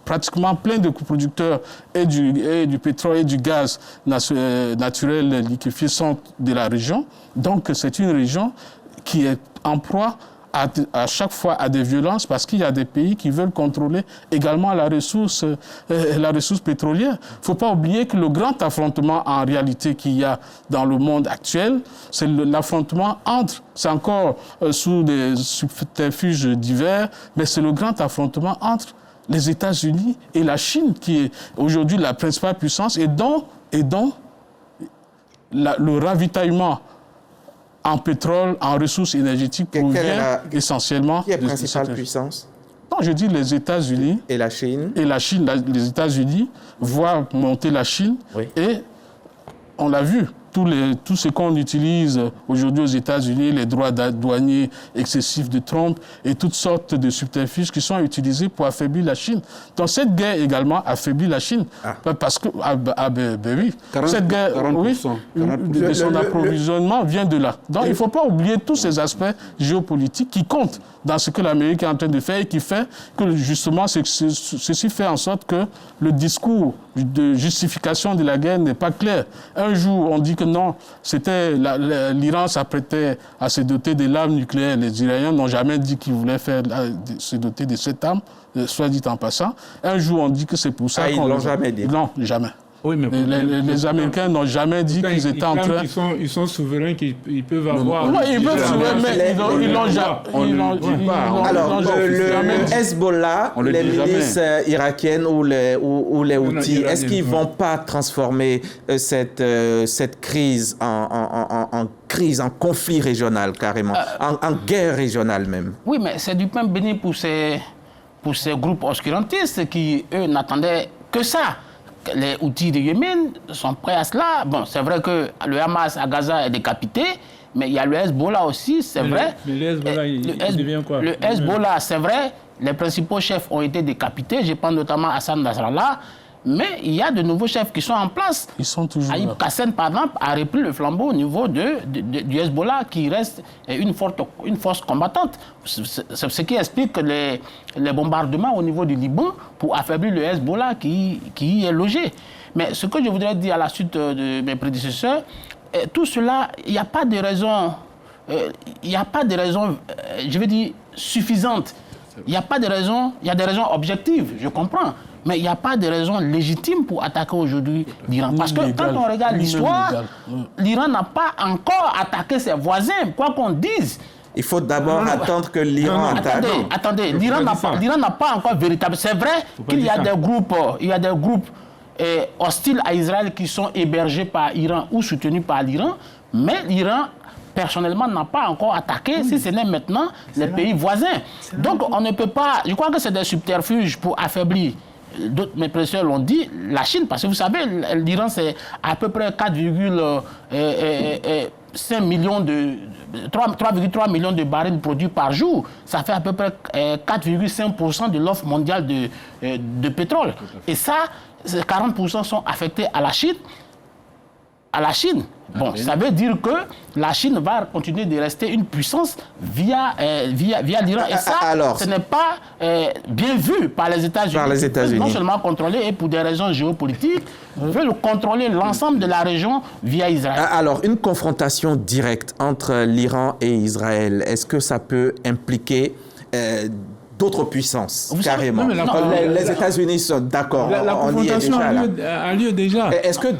pratiquement plein de producteurs et du pétrole et du gaz naturel liquéfié sont de la région. Donc, c'est une région qui est en proie à chaque fois à des violences parce qu'il y a des pays qui veulent contrôler également la ressource pétrolière. Il ne faut pas oublier que le grand affrontement en réalité qu'il y a dans le monde actuel, c'est l'affrontement entre, c'est encore sous des subterfuges divers, mais c'est le grand affrontement entre les États-Unis et la Chine qui est aujourd'hui la principale puissance et dont le ravitaillement en pétrole, en ressources énergétiques provient essentiellement de... Qui est principale puissance? Non, je dis les États-Unis. Et la Chine? Et la Chine, les États-Unis voient monter la Chine. Oui. Et on l'a vu, tout ce qu'on utilise aujourd'hui aux États-Unis, les droits douaniers excessifs de Trump et toutes sortes de subterfuges qui sont utilisés pour affaiblir la Chine. Donc cette guerre également affaiblit la Chine. Parce que, oui, 40, cette guerre, 40%, oui, son approvisionnement vient de là. Donc il ne faut pas oublier tous ces aspects géopolitiques qui comptent dans ce que l'Amérique est en train de faire et qui fait que justement ceci fait en sorte que le discours de justification de la guerre n'est pas clair. Un jour, on dit que non, l'Iran s'apprêtait à se doter de l'arme nucléaire. Les Iraniens n'ont jamais dit qu'ils voulaient se doter de cette arme, soit dit en passant. Un jour, on dit que c'est pour ça qu'on... Ils ne l'ont jamais dit. Non, jamais. Oui, mais les Américains n'ont jamais dit qu'ils étaient en train... Ils sont souverains, qu'ils peuvent avoir... Oui, ils peuvent souverains, mais ils n'ont jamais... Alors, le Hezbollah, les milices irakiennes ou les Houthis, est-ce qu'ils ne vont pas transformer cette crise en crise, en conflit régional carrément, en guerre régionale même? Oui, mais c'est du pain béni pour ces groupes obscurantistes qui, eux, n'attendaient que ça. Les Houthis de Yémen sont prêts à cela. Bon, c'est vrai que le Hamas à Gaza est décapité, mais il y a le Hezbollah aussi, c'est vrai. Mais le Hezbollah, il devient quoi? Le Hezbollah, c'est vrai, les principaux chefs ont été décapités, je pense notamment Hassan Nasrallah, mais il y a de nouveaux chefs qui sont en place. Ils sont toujours Aïb Qassem, par exemple, a repris le flambeau au niveau du Hezbollah, qui reste une force combattante. C'est ce qui explique les bombardements au niveau du Liban pour affaiblir le Hezbollah qui y est logé. Mais ce que je voudrais dire à la suite de mes prédécesseurs, tout cela, il n'y a pas de raison, je veux dire, suffisante. Il n'y a pas de raison, il y a des raisons objectives, je comprends. Mais il n'y a pas de raison légitime pour attaquer aujourd'hui l'Iran. Parce que quand on regarde l'histoire, l'Iran n'a pas encore attaqué ses voisins, quoi qu'on dise. Il faut d'abord attendre que l'Iran attaque. Attendez, l'Iran n'a pas encore véritablement... C'est vrai qu'il y a des groupes hostiles à Israël qui sont hébergés par l'Iran ou soutenus par l'Iran, mais l'Iran personnellement n'a pas encore attaqué, si ce n'est maintenant les pays voisins. Donc on ne peut pas... Je crois que c'est des subterfuges pour affaiblir. D'autres, mes professeurs l'ont dit, la Chine, parce que vous savez, l'Iran, c'est à peu près 3,3 millions de barils produits par jour. Ça fait à peu près 4,5% de l'offre mondiale de pétrole. Et ça, 40% sont affectés à la Chine. Bon, ça veut dire que la Chine va continuer de rester une puissance via l'Iran. Et ça, ce n'est pas bien vu par les États-Unis. Non seulement contrôler, et pour des raisons géopolitiques, ils veulent contrôler l'ensemble de la région via Israël. Alors, une confrontation directe entre l'Iran et Israël, est-ce que ça peut impliquer d'autres puissances, Vous savez, carrément. non, mais Les États-Unis sont d'accord, La on y est confrontation déjà là. a lieu déjà. Est-ce que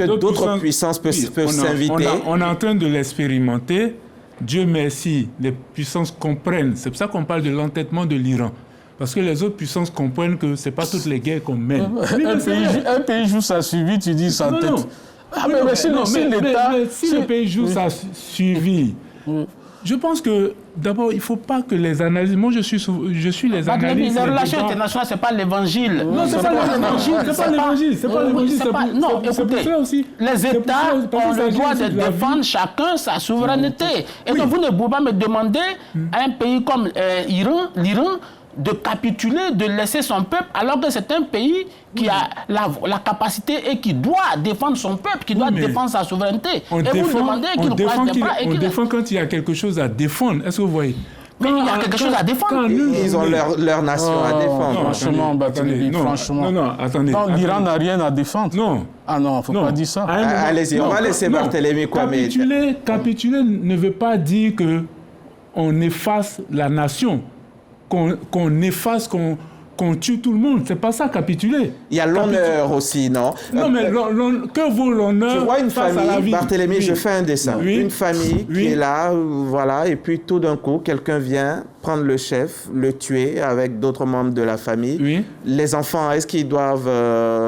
d'autres puissances peuvent s'inviter? On est en train de l'expérimenter. Dieu merci, les puissances comprennent. C'est pour ça qu'on parle de l'entêtement de l'Iran. Parce que les autres puissances comprennent que ce n'est pas toutes les guerres qu'on mène. Un pays joue sa suivi, tu dis sa tête. Si le pays joue sa suivi, je pense que d'abord, il ne faut pas que les analyses... Moi, je suis les analyses... Les relations internationales, ce n'est pas l'évangile. Non, ce n'est pas l'évangile. C'est pas l'évangile. C'est pas l'évangile. Non, écoutez, les États ont le droit de défendre chacun sa souveraineté. Et donc, vous ne pouvez pas me demander à un pays comme l'Iran de capituler, de laisser son peuple, alors que c'est un pays qui a la capacité et qui doit défendre son peuple, qui doit défendre sa souveraineté. On défend quand il y a quelque chose à défendre. Est-ce que vous voyez? Mais il y a quelque chose à défendre. Ils ont leur nation à défendre. Franchement, franchement. Non, attendez. L'Iran n'a rien à défendre. Non. Ah non, il ne faut pas dire ça. Allez-y, on va laisser Barthélémy Kwame. Capituler ne veut pas dire qu'on efface la nation, qu'on efface, qu'on tue tout le monde. C'est pas ça, capituler. Il y a l'honneur aussi, non? Non, mais que vaut l'honneur? Tu vois une face à la famille, vie? Barthélémy, je fais un dessin. Oui. Une famille Oui. qui est là, voilà, et puis tout d'un coup, quelqu'un vient prendre le chef, le tuer avec d'autres membres de la famille. Oui. Les enfants, est-ce qu'ils doivent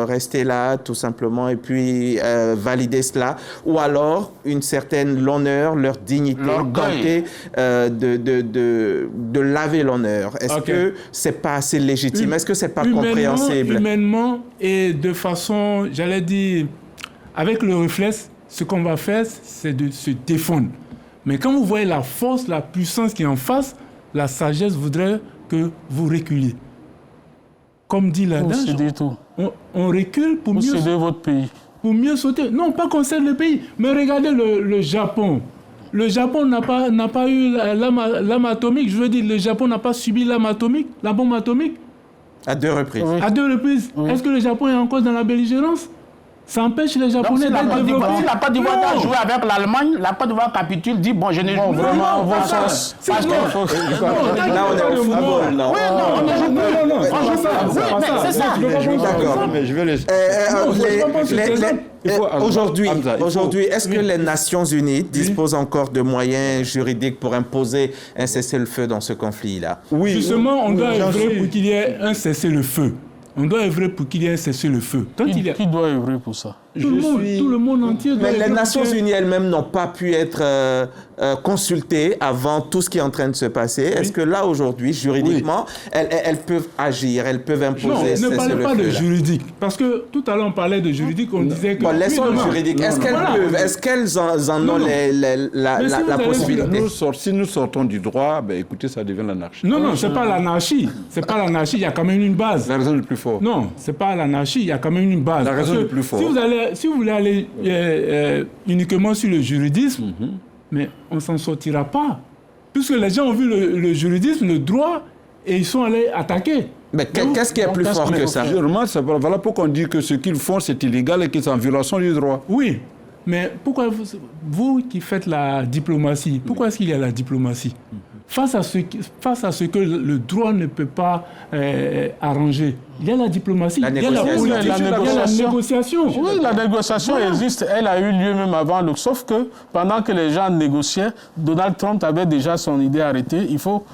rester là, tout simplement, et puis valider cela? Ou alors, une certaine l'honneur, leur dignité, tenter de laver l'honneur? Est-ce que c'est pas assez légitime? Est-ce que c'est pas compréhensible? Humainement et de façon, j'allais dire, avec le réflexe, ce qu'on va faire, c'est de se défendre. Mais quand vous voyez la force, la puissance qui est en face, la sagesse voudrait que vous reculiez. Comme dit l'adage, on recule pour mieux céder votre pays. Pour mieux sauter. Non, pas qu'on cède le pays, mais regardez le Japon. Le Japon n'a pas eu l'arme atomique. Je veux dire, le Japon n'a pas subi l'arme atomique, la bombe atomique. À 2 reprises. Oui. À 2 reprises. Oui. Est-ce que le Japon est encore dans la belligérance? Ça empêche les Japonais d'être développés. Si la Côte d'Ivoire a joué avec l'Allemagne, la Côte d'Ivoire capitule, dit bon, je ne joue vraiment. Parce que là, on est au football. Non, c'est ça. D'accord. Mais je vais laisser. Aujourd'hui, est-ce que les Nations Unies disposent encore de moyens juridiques pour imposer un cessez-le-feu dans ce conflit-là? Oui. Justement, on doit œuvrer pour qu'il y ait un cessez-le-feu. On doit œuvrer pour qu'il y ait un cessez-le-feu. Qui doit œuvrer pour ça? Tout le monde entier. Mais les Nations Unies elles-mêmes n'ont pas pu être consultées avant tout ce qui est en train de se passer. Oui. Est-ce que là, aujourd'hui, juridiquement, elles peuvent agir, elles peuvent imposer ce cessez-le-feu? Non, ne parlez pas de juridique. Parce que tout à l'heure, on parlait de juridique, on disait que... Bon, laissons le juridique. Est-ce qu'elles peuvent? Est-ce qu'elles en ont la possibilité? Si nous sortons du droit, ben, écoutez, ça devient l'anarchie. Non, c'est pas l'anarchie. C'est pas l'anarchie, il y a quand même une base. La raison du plus fort. Non, c'est pas l'anarchie, il y a quand même une base. La raison du plus fort. Si vous voulez aller uniquement sur le juridisme, mais on ne s'en sortira pas. Puisque les gens ont vu le juridisme, le droit, et ils sont allés attaquer. Mais qu'est-ce qui est plus fort que ça? Voilà pourquoi on dit que ce qu'ils font, c'est illégal et que c'est en violation du droit. Oui, mais pourquoi vous qui faites la diplomatie, pourquoi est-ce qu'il y a la diplomatie? Face à ce que le droit ne peut pas arranger, il y a la diplomatie, il y a la politique, il y a la négociation. Oui, la négociation existe, elle a eu lieu même avant. Sauf que pendant que les gens négociaient, Donald Trump avait déjà son idée arrêtée. Il faut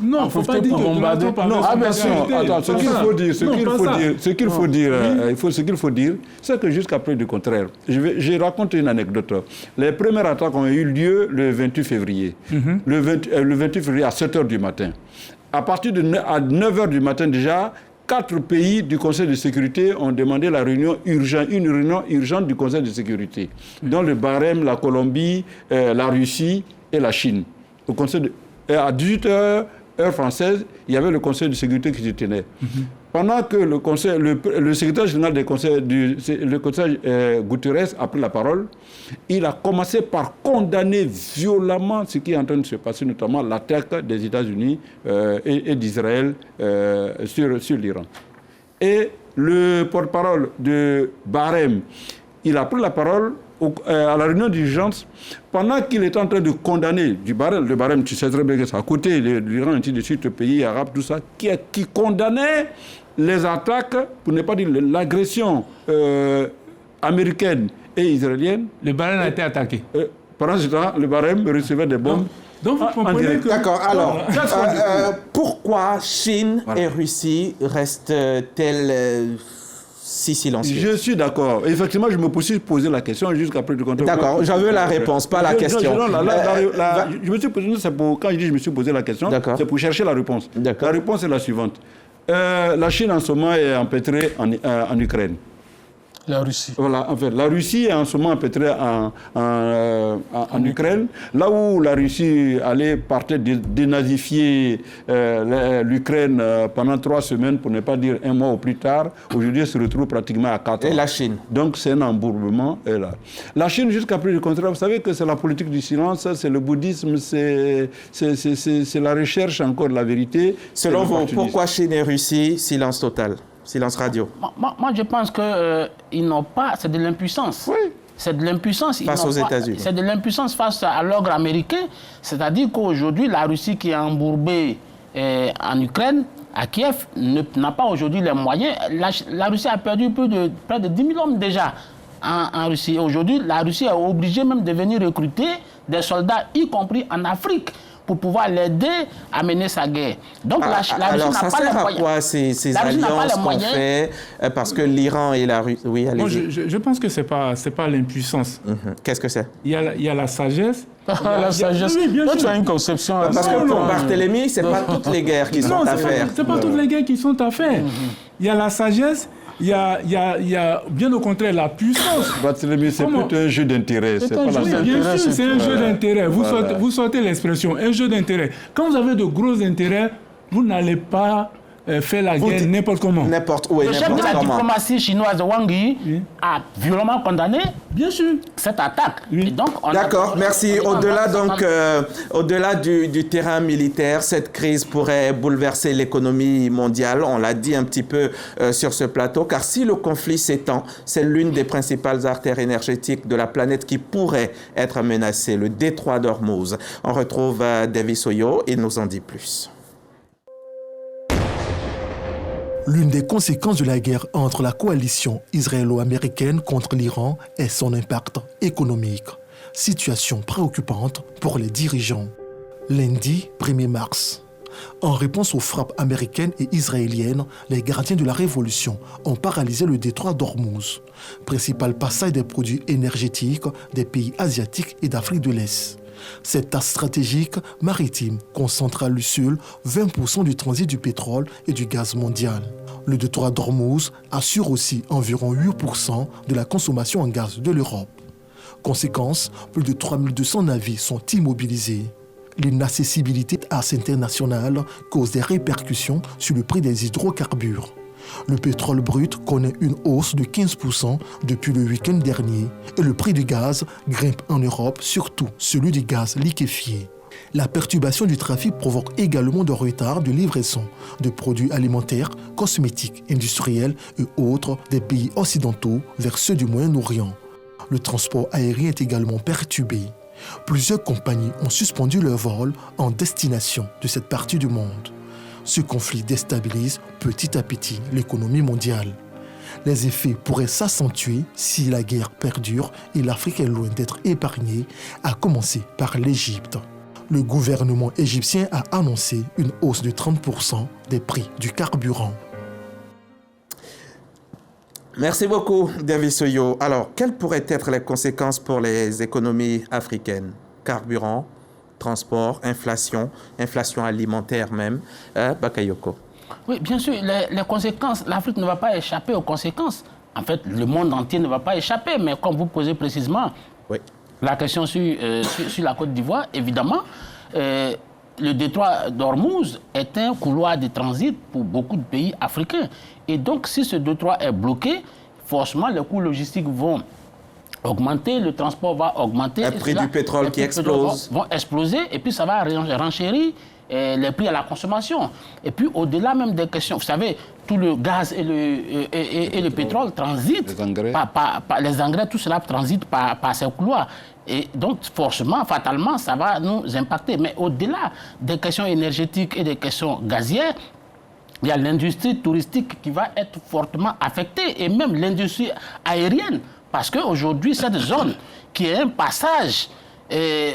pas dire pour bombarder. Non, attends, ce qu'il faut dire, c'est que jusqu'à preuve du contraire, je raconte une anecdote. Les premières attaques ont eu lieu le 28 février. Le 28 février à 7h du matin. À partir de 9h du matin déjà, 4 pays du Conseil de sécurité ont demandé une réunion urgente du Conseil de sécurité, dont le Bahreïn, la Colombie, la Russie et la Chine. À 18h, heure française, il y avait le Conseil de sécurité qui se tenait. Pendant que le secrétaire général du Conseil, Guterres, a pris la parole, il a commencé par condamner violemment ce qui est en train de se passer, notamment l'attaque des États-Unis et d'Israël sur l'Iran. Et le porte-parole de Bahreïn, il a pris la parole à la réunion d'urgence, pendant qu'il est en train de condamner le barème, tu sais très bien que c'est à côté, l'Iran, ainsi de suite, le pays arabe, tout ça, qui condamnait les attaques, pour ne pas dire l'agression américaine et israélienne. Le barème a été attaqué. Pendant ce temps, le barème recevait des bombes. Donc vous comprenez que... D'accord, alors, pourquoi Chine et Russie restent-elles si silencieuses? Je suis d'accord. Effectivement, je me suis posé la question jusqu'après du contrôle. D'accord, j'en veux la réponse, pas la question. Je me suis posé, quand je dis je me suis posé la question, c'est pour chercher la réponse. La réponse est la suivante. La Chine en ce moment est empêtrée en Ukraine. La Russie. Voilà, en fait, la Russie est en ce moment empêtrée en Ukraine, là où la Russie partait dénazifier l'Ukraine pendant 3 semaines, pour ne pas dire 1 mois ou plus tard. Aujourd'hui, elle se retrouve pratiquement à 4 ans. Et la Chine? Donc, c'est un embourbement. Et là. La Chine, jusqu'à plus du contraire, vous savez que c'est la politique du silence, c'est le bouddhisme, c'est la recherche encore de la vérité. Selon vous, pourquoi Chine et Russie, silence total? Silence radio. Moi, je pense qu'ils n'ont pas... C'est de l'impuissance. Oui. C'est de l'impuissance. Face aux États-Unis. C'est de l'impuissance face à l'ogre américain. C'est-à-dire qu'aujourd'hui, la Russie qui est embourbée en Ukraine, à Kiev, n'a pas aujourd'hui les moyens. La Russie a perdu près de 10 000 hommes déjà en Russie. Aujourd'hui, la Russie est obligée même de venir recruter des soldats, y compris en Afrique, pour pouvoir l'aider à mener sa guerre. Donc la Russie n'a pas les moyens. Alors ça sert à quoi ces alliances qu'on fait parce que l'Iran et la Russie... Oui, allez-y. Je pense que c'est pas l'impuissance. Qu'est-ce que c'est? Il y a la sagesse. La sagesse. Oui, bien sûr. Tu as une conception. Parce que pour Barthélemy, ce n'est pas toutes les guerres qui sont à faire. Ce n'est pas toutes les guerres qui sont à faire. Il y a la sagesse. Il y a bien au contraire la puissance. Barthélemy, c'est plutôt un jeu d'intérêt. C'est pas la sagesse. Bien sûr, c'est un jeu d'intérêt. Vous sortez l'expression, un jeu d'intérêt. Quand vous avez de gros intérêts, vous n'allez pas faire la guerre n'importe comment. N'importe où et le chef de la diplomatie chinoise, Wang Yi, a violemment condamné cette attaque. D'accord, merci. Au-delà du terrain militaire, cette crise pourrait bouleverser l'économie mondiale. On l'a dit un petit peu sur ce plateau, car si le conflit s'étend, c'est l'une des principales artères énergétiques de la planète qui pourrait être menacée, le détroit d'Ormuz. On retrouve Davis Oyo et nous en dit plus. L'une des conséquences de la guerre entre la coalition israélo-américaine contre l'Iran est son impact économique. Situation préoccupante pour les dirigeants. Lundi 1er mars. En réponse aux frappes américaines et israéliennes, les gardiens de la révolution ont paralysé le détroit d'Ormuz, principal passage des produits énergétiques des pays asiatiques et d'Afrique de l'Est. Cet axe stratégique maritime concentre à lui seul 20% du transit du pétrole et du gaz mondial. Le détroit d'Ormuz assure aussi environ 8% de la consommation en gaz de l'Europe. Conséquence, plus de 3200 navires sont immobilisés. L'inaccessibilité à l'axe international cause des répercussions sur le prix des hydrocarbures. Le pétrole brut connaît une hausse de 15% depuis le week-end dernier et le prix du gaz grimpe en Europe, surtout celui du gaz liquéfié. La perturbation du trafic provoque également de retards de livraison de produits alimentaires, cosmétiques, industriels et autres des pays occidentaux vers ceux du Moyen-Orient. Le transport aérien est également perturbé. Plusieurs compagnies ont suspendu leurs vols en destination de cette partie du monde. Ce conflit déstabilise petit à petit l'économie mondiale. Les effets pourraient s'accentuer si la guerre perdure et l'Afrique est loin d'être épargnée, à commencer par l'Égypte. Le gouvernement égyptien a annoncé une hausse de 30% des prix du carburant. Merci beaucoup, Davis Oyo. Alors, quelles pourraient être les conséquences pour les économies africaines? Carburant, transport, inflation alimentaire même. Bakayoko. Oui, bien sûr, les conséquences, l'Afrique ne va pas échapper aux conséquences. En fait, le monde entier ne va pas échapper, mais comme vous posez précisément la question sur la Côte d'Ivoire, évidemment, le détroit d'Ormuz est un couloir de transit pour beaucoup de pays africains. Et donc, si ce détroit est bloqué, forcément, les coûts logistiques vont augmenter, le transport va augmenter. Le prix du pétrole qui explose. Vont exploser et puis ça va renchérir les prix à la consommation. Et puis au-delà même des questions, vous savez, tout le gaz et le pétrole transitent. Les engrais, tout cela transite par ces couloirs. Et donc, forcément, fatalement, ça va nous impacter. Mais au-delà des questions énergétiques et des questions gazières, il y a l'industrie touristique qui va être fortement affectée et même l'industrie aérienne. Parce qu'aujourd'hui, cette zone qui est un passage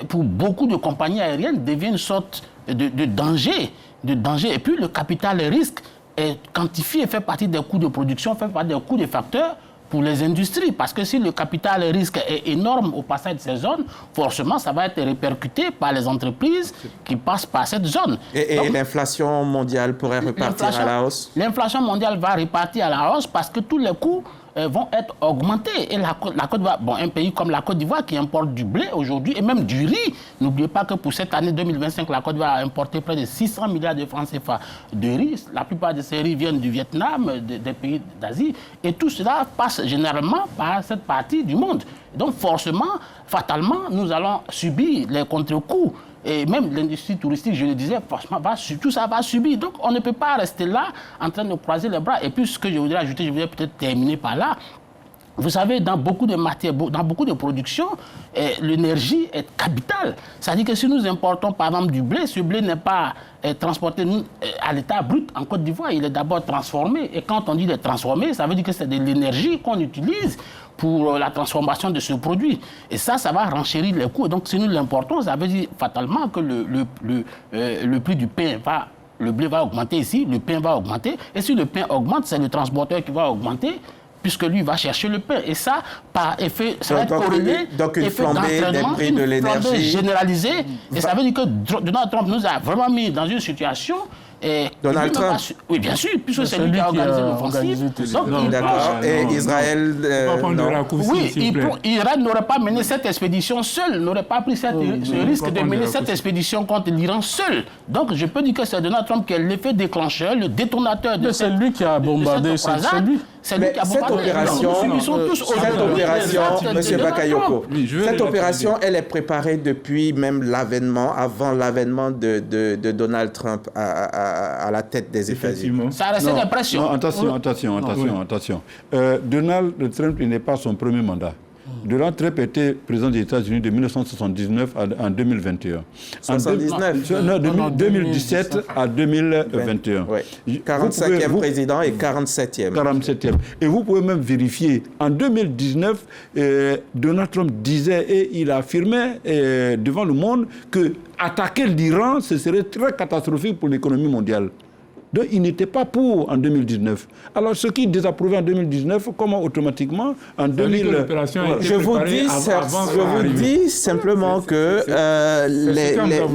pour beaucoup de compagnies aériennes devient une sorte de danger. Et puis le capital risque est quantifié, fait partie des coûts de production, fait partie des coûts des facteurs pour les industries. Parce que si le capital risque est énorme au passage de ces zones, forcément, ça va être répercuté par les entreprises qui passent par cette zone. Et l'inflation mondiale pourrait repartir à la hausse? L'inflation mondiale va repartir à la hausse parce que tous les coûts vont être augmentés. Et la Côte d'Ivoire, un pays comme la Côte d'Ivoire qui importe du blé aujourd'hui et même du riz. N'oubliez pas que pour cette année 2025, la Côte d'Ivoire a importé près de 600 milliards de francs CFA de riz. La plupart de ces riz viennent du Vietnam, des pays d'Asie. Et tout cela passe généralement par cette partie du monde. Donc forcément, fatalement, nous allons subir les contre-coups. Et même l'industrie touristique, je le disais, franchement, tout ça va subir. Donc, on ne peut pas rester là en train de croiser les bras. Et puis, ce que je voudrais ajouter, je voudrais peut-être terminer par là. Vous savez, dans beaucoup de matières, dans beaucoup de productions, l'énergie est capitale. C'est-à-dire que si nous importons, par exemple, du blé, ce blé n'est pas transporté à l'état brut en Côte d'Ivoire. Il est d'abord transformé. Et quand on dit de transformer, ça veut dire que c'est de l'énergie qu'on utilise pour la transformation de ce produit. Et ça va renchérir les coûts. Donc, si nous l'importons, ça veut dire fatalement que le prix du pain le blé va augmenter ici, le pain va augmenter. Et si le pain augmente, c'est le transporteur qui va augmenter, puisque lui va chercher le pain. Et ça, par effet, ça va être corrélé. Donc, une flambée des prix de l'énergie. Une flambée généralisée. Et ça veut dire que Donald Trump nous a vraiment mis dans une situation. Donald Trump? Oui, bien sûr, puisque c'est lui qui a organisé l'offensive. D'accord. Et Israël... Oui, Israël n'aurait pas mené cette expédition seul, n'aurait pas pris ce risque de mener cette expédition contre l'Iran seul. Donc, je peux dire que c'est Donald Trump qui est l'effet déclencheur, le détonateur de cette... C'est lui qui a bombardé, c'est lui. Cette opération, M. Bakayoko, cette opération, elle est préparée depuis même l'avènement, avant l'avènement de Donald Trump à la tête des États-Unis. Ça a resté l'impression. Attention. Donald Trump, il n'est pas son premier mandat. Donald Trump était président des États-Unis de 1979 à 2021. 2017 à 2021. Oui. 45e président et 47e. 47e. Et vous pouvez même vérifier. En 2019, Donald Trump disait et il affirmait devant le monde que attaquer l'Iran, ce serait très catastrophique pour l'économie mondiale. Donc, il n'était pas pour en 2019. Alors, ceux qui désapprouvait en 2019, comment automatiquement en 2000... Je vous dis simplement que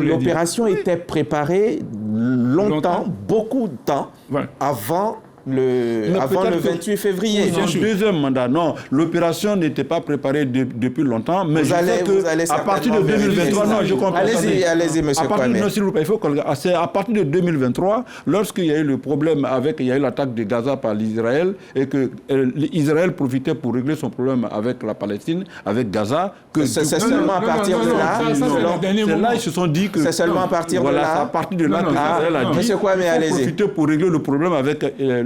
l'opération était préparée longtemps, beaucoup de temps, avant le 28 février. Son deuxième mandat. Non, l'opération n'était pas préparée depuis longtemps, mais à partir de 2023, non, je comprends. Allez-y, monsieur Kwame. Non, s'il vous plaît, il faut c'est à partir de 2023, lorsqu'il y a eu le problème il y a eu l'attaque de Gaza par l'Israël et que l'Israël profitait pour régler son problème avec la Palestine, avec Gaza. C'est seulement à partir de là. C'est là ils se sont dit que. C'est seulement à partir de là. C'est à partir de là que l'Israël a dit. Monsieur Kwame, allez-y. Profiter pour régler le problème avec.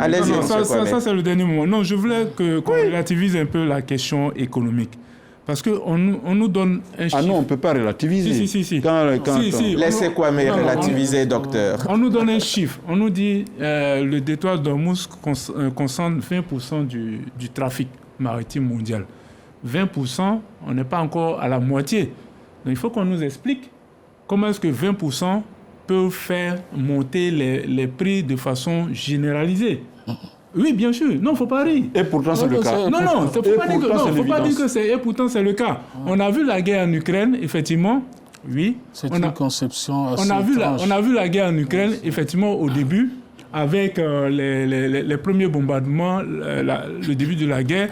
Ça, c'est le dernier moment. Non, je voulais qu'on relativise un peu la question économique. Parce qu'on nous donne un chiffre. Ah non, on ne peut pas relativiser. Si. Laissez Kwame relativiser, docteur. On nous donne un chiffre. On nous dit le détroit d'Ormuz concentre 20% du trafic maritime mondial. 20%, on n'est pas encore à la moitié. Donc il faut qu'on nous explique comment est-ce que 20% peuvent faire monter les prix de façon généralisée. Oui, bien sûr. Non, il ne faut pas rire. Et pourtant, c'est le cas. Non, il ne faut pas dire que c'est... Et pourtant, c'est le cas. On a vu la guerre en Ukraine, effectivement. Oui. C'est une conception assez on a vu la guerre en Ukraine, effectivement, au début, avec les premiers bombardements, le début de la guerre.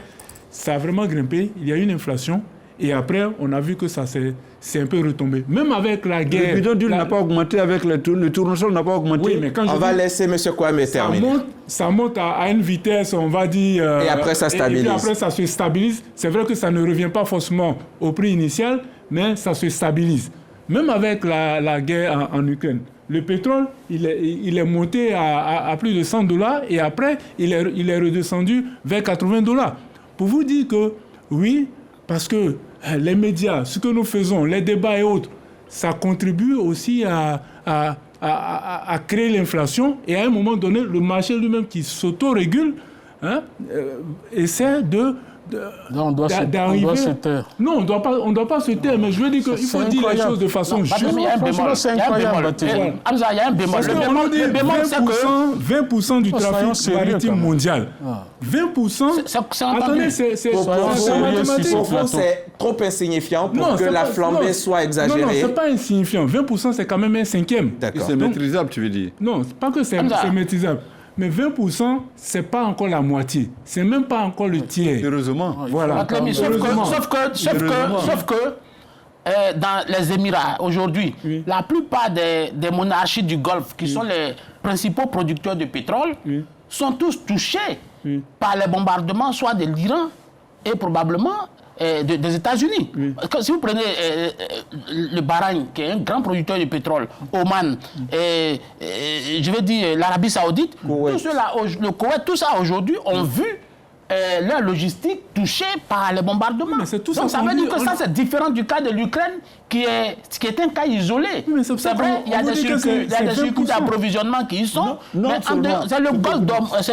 Ça a vraiment grimpé. Il y a eu une inflation. Et après, on a vu que ça c'est un peu retombé. Même avec la guerre... Le bidon d'huile n'a pas augmenté, avec le tournesol n'a pas augmenté. Oui, mais on va laisser M. Kwame terminer. Ça monte à une vitesse, on va dire... et après, ça stabilise. Et puis après, ça se stabilise. C'est vrai que ça ne revient pas forcément au prix initial, mais ça se stabilise. Même avec la guerre en Ukraine. le pétrole, il est monté à plus de $100 et après, il est redescendu vers $80. Pour vous dire que, oui, parce que les médias, ce que nous faisons, les débats et autres, ça contribue aussi à créer l'inflation. Et à un moment donné, le marché lui-même qui s'autorégule essaie d'arriver. Non, on ne doit pas se taire, mais je veux dire qu'il faut dire les choses de façon juste. Il y a un bémol. Hamza, il y a un bémol. Parce qu'on dit 20% du trafic maritime mondial. 20%. Attendez, c'est mathématique. C'est trop insignifiant pour que la flambée soit exagérée. Non, c'est pas insignifiant. 20%, c'est quand même un cinquième. D'accord. C'est maîtrisable, tu veux dire? Non, c'est pas que c'est maîtrisable. Mais 20%, c'est pas encore la moitié. C'est même pas encore le tiers. Heureusement. Voilà. Sauf que dans les Émirats, aujourd'hui, la plupart des monarchies du Golfe, qui sont les principaux producteurs de pétrole, sont tous touchés par les bombardements, soit de l'Iran et probablement des États-Unis. Si vous prenez le Bahreïn, qui est un grand producteur de pétrole, Oman, je veux dire l'Arabie Saoudite, tout cela, le Koweït, tout ça aujourd'hui ont vu leur logistique touchée par les bombardements. Donc ça veut dire que ça c'est différent du cas de l'Ukraine qui est un cas isolé. C'est vrai, il y a des circuits d'approvisionnement qui y sont, mais c'est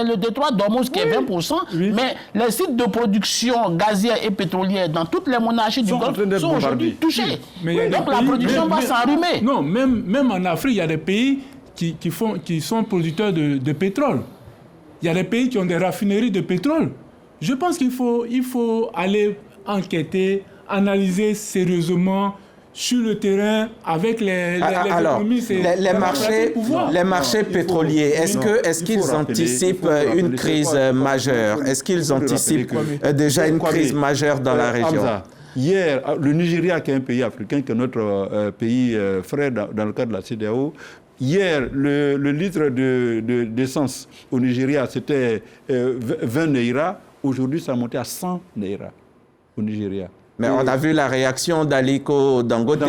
le détroit d'Ormuz qui est 20%, mais les sites de production gazière et pétrolière dans toutes les monarchies du Golfe sont aujourd'hui touchés. Donc la production va s'enrhumer. Non, même en Afrique, il y a des pays qui sont producteurs de pétrole. Il y a des pays qui ont des raffineries de pétrole. Je pense qu'il faut aller enquêter, analyser sérieusement sur le terrain avec les économies. Les marchés pétroliers, est-ce qu'ils anticipent une crise majeure? Est-ce qu'ils anticipent déjà une crise majeure dans la région? Hier, le Nigeria, qui est un pays africain, qui est notre pays frère dans le cadre de la CEDEAO, hier, le litre d'essence au Nigeria, c'était 20 naira. Aujourd'hui, ça a monté à 100 naira au Nigeria. Mais on a vu la réaction d'Aliko Dangote,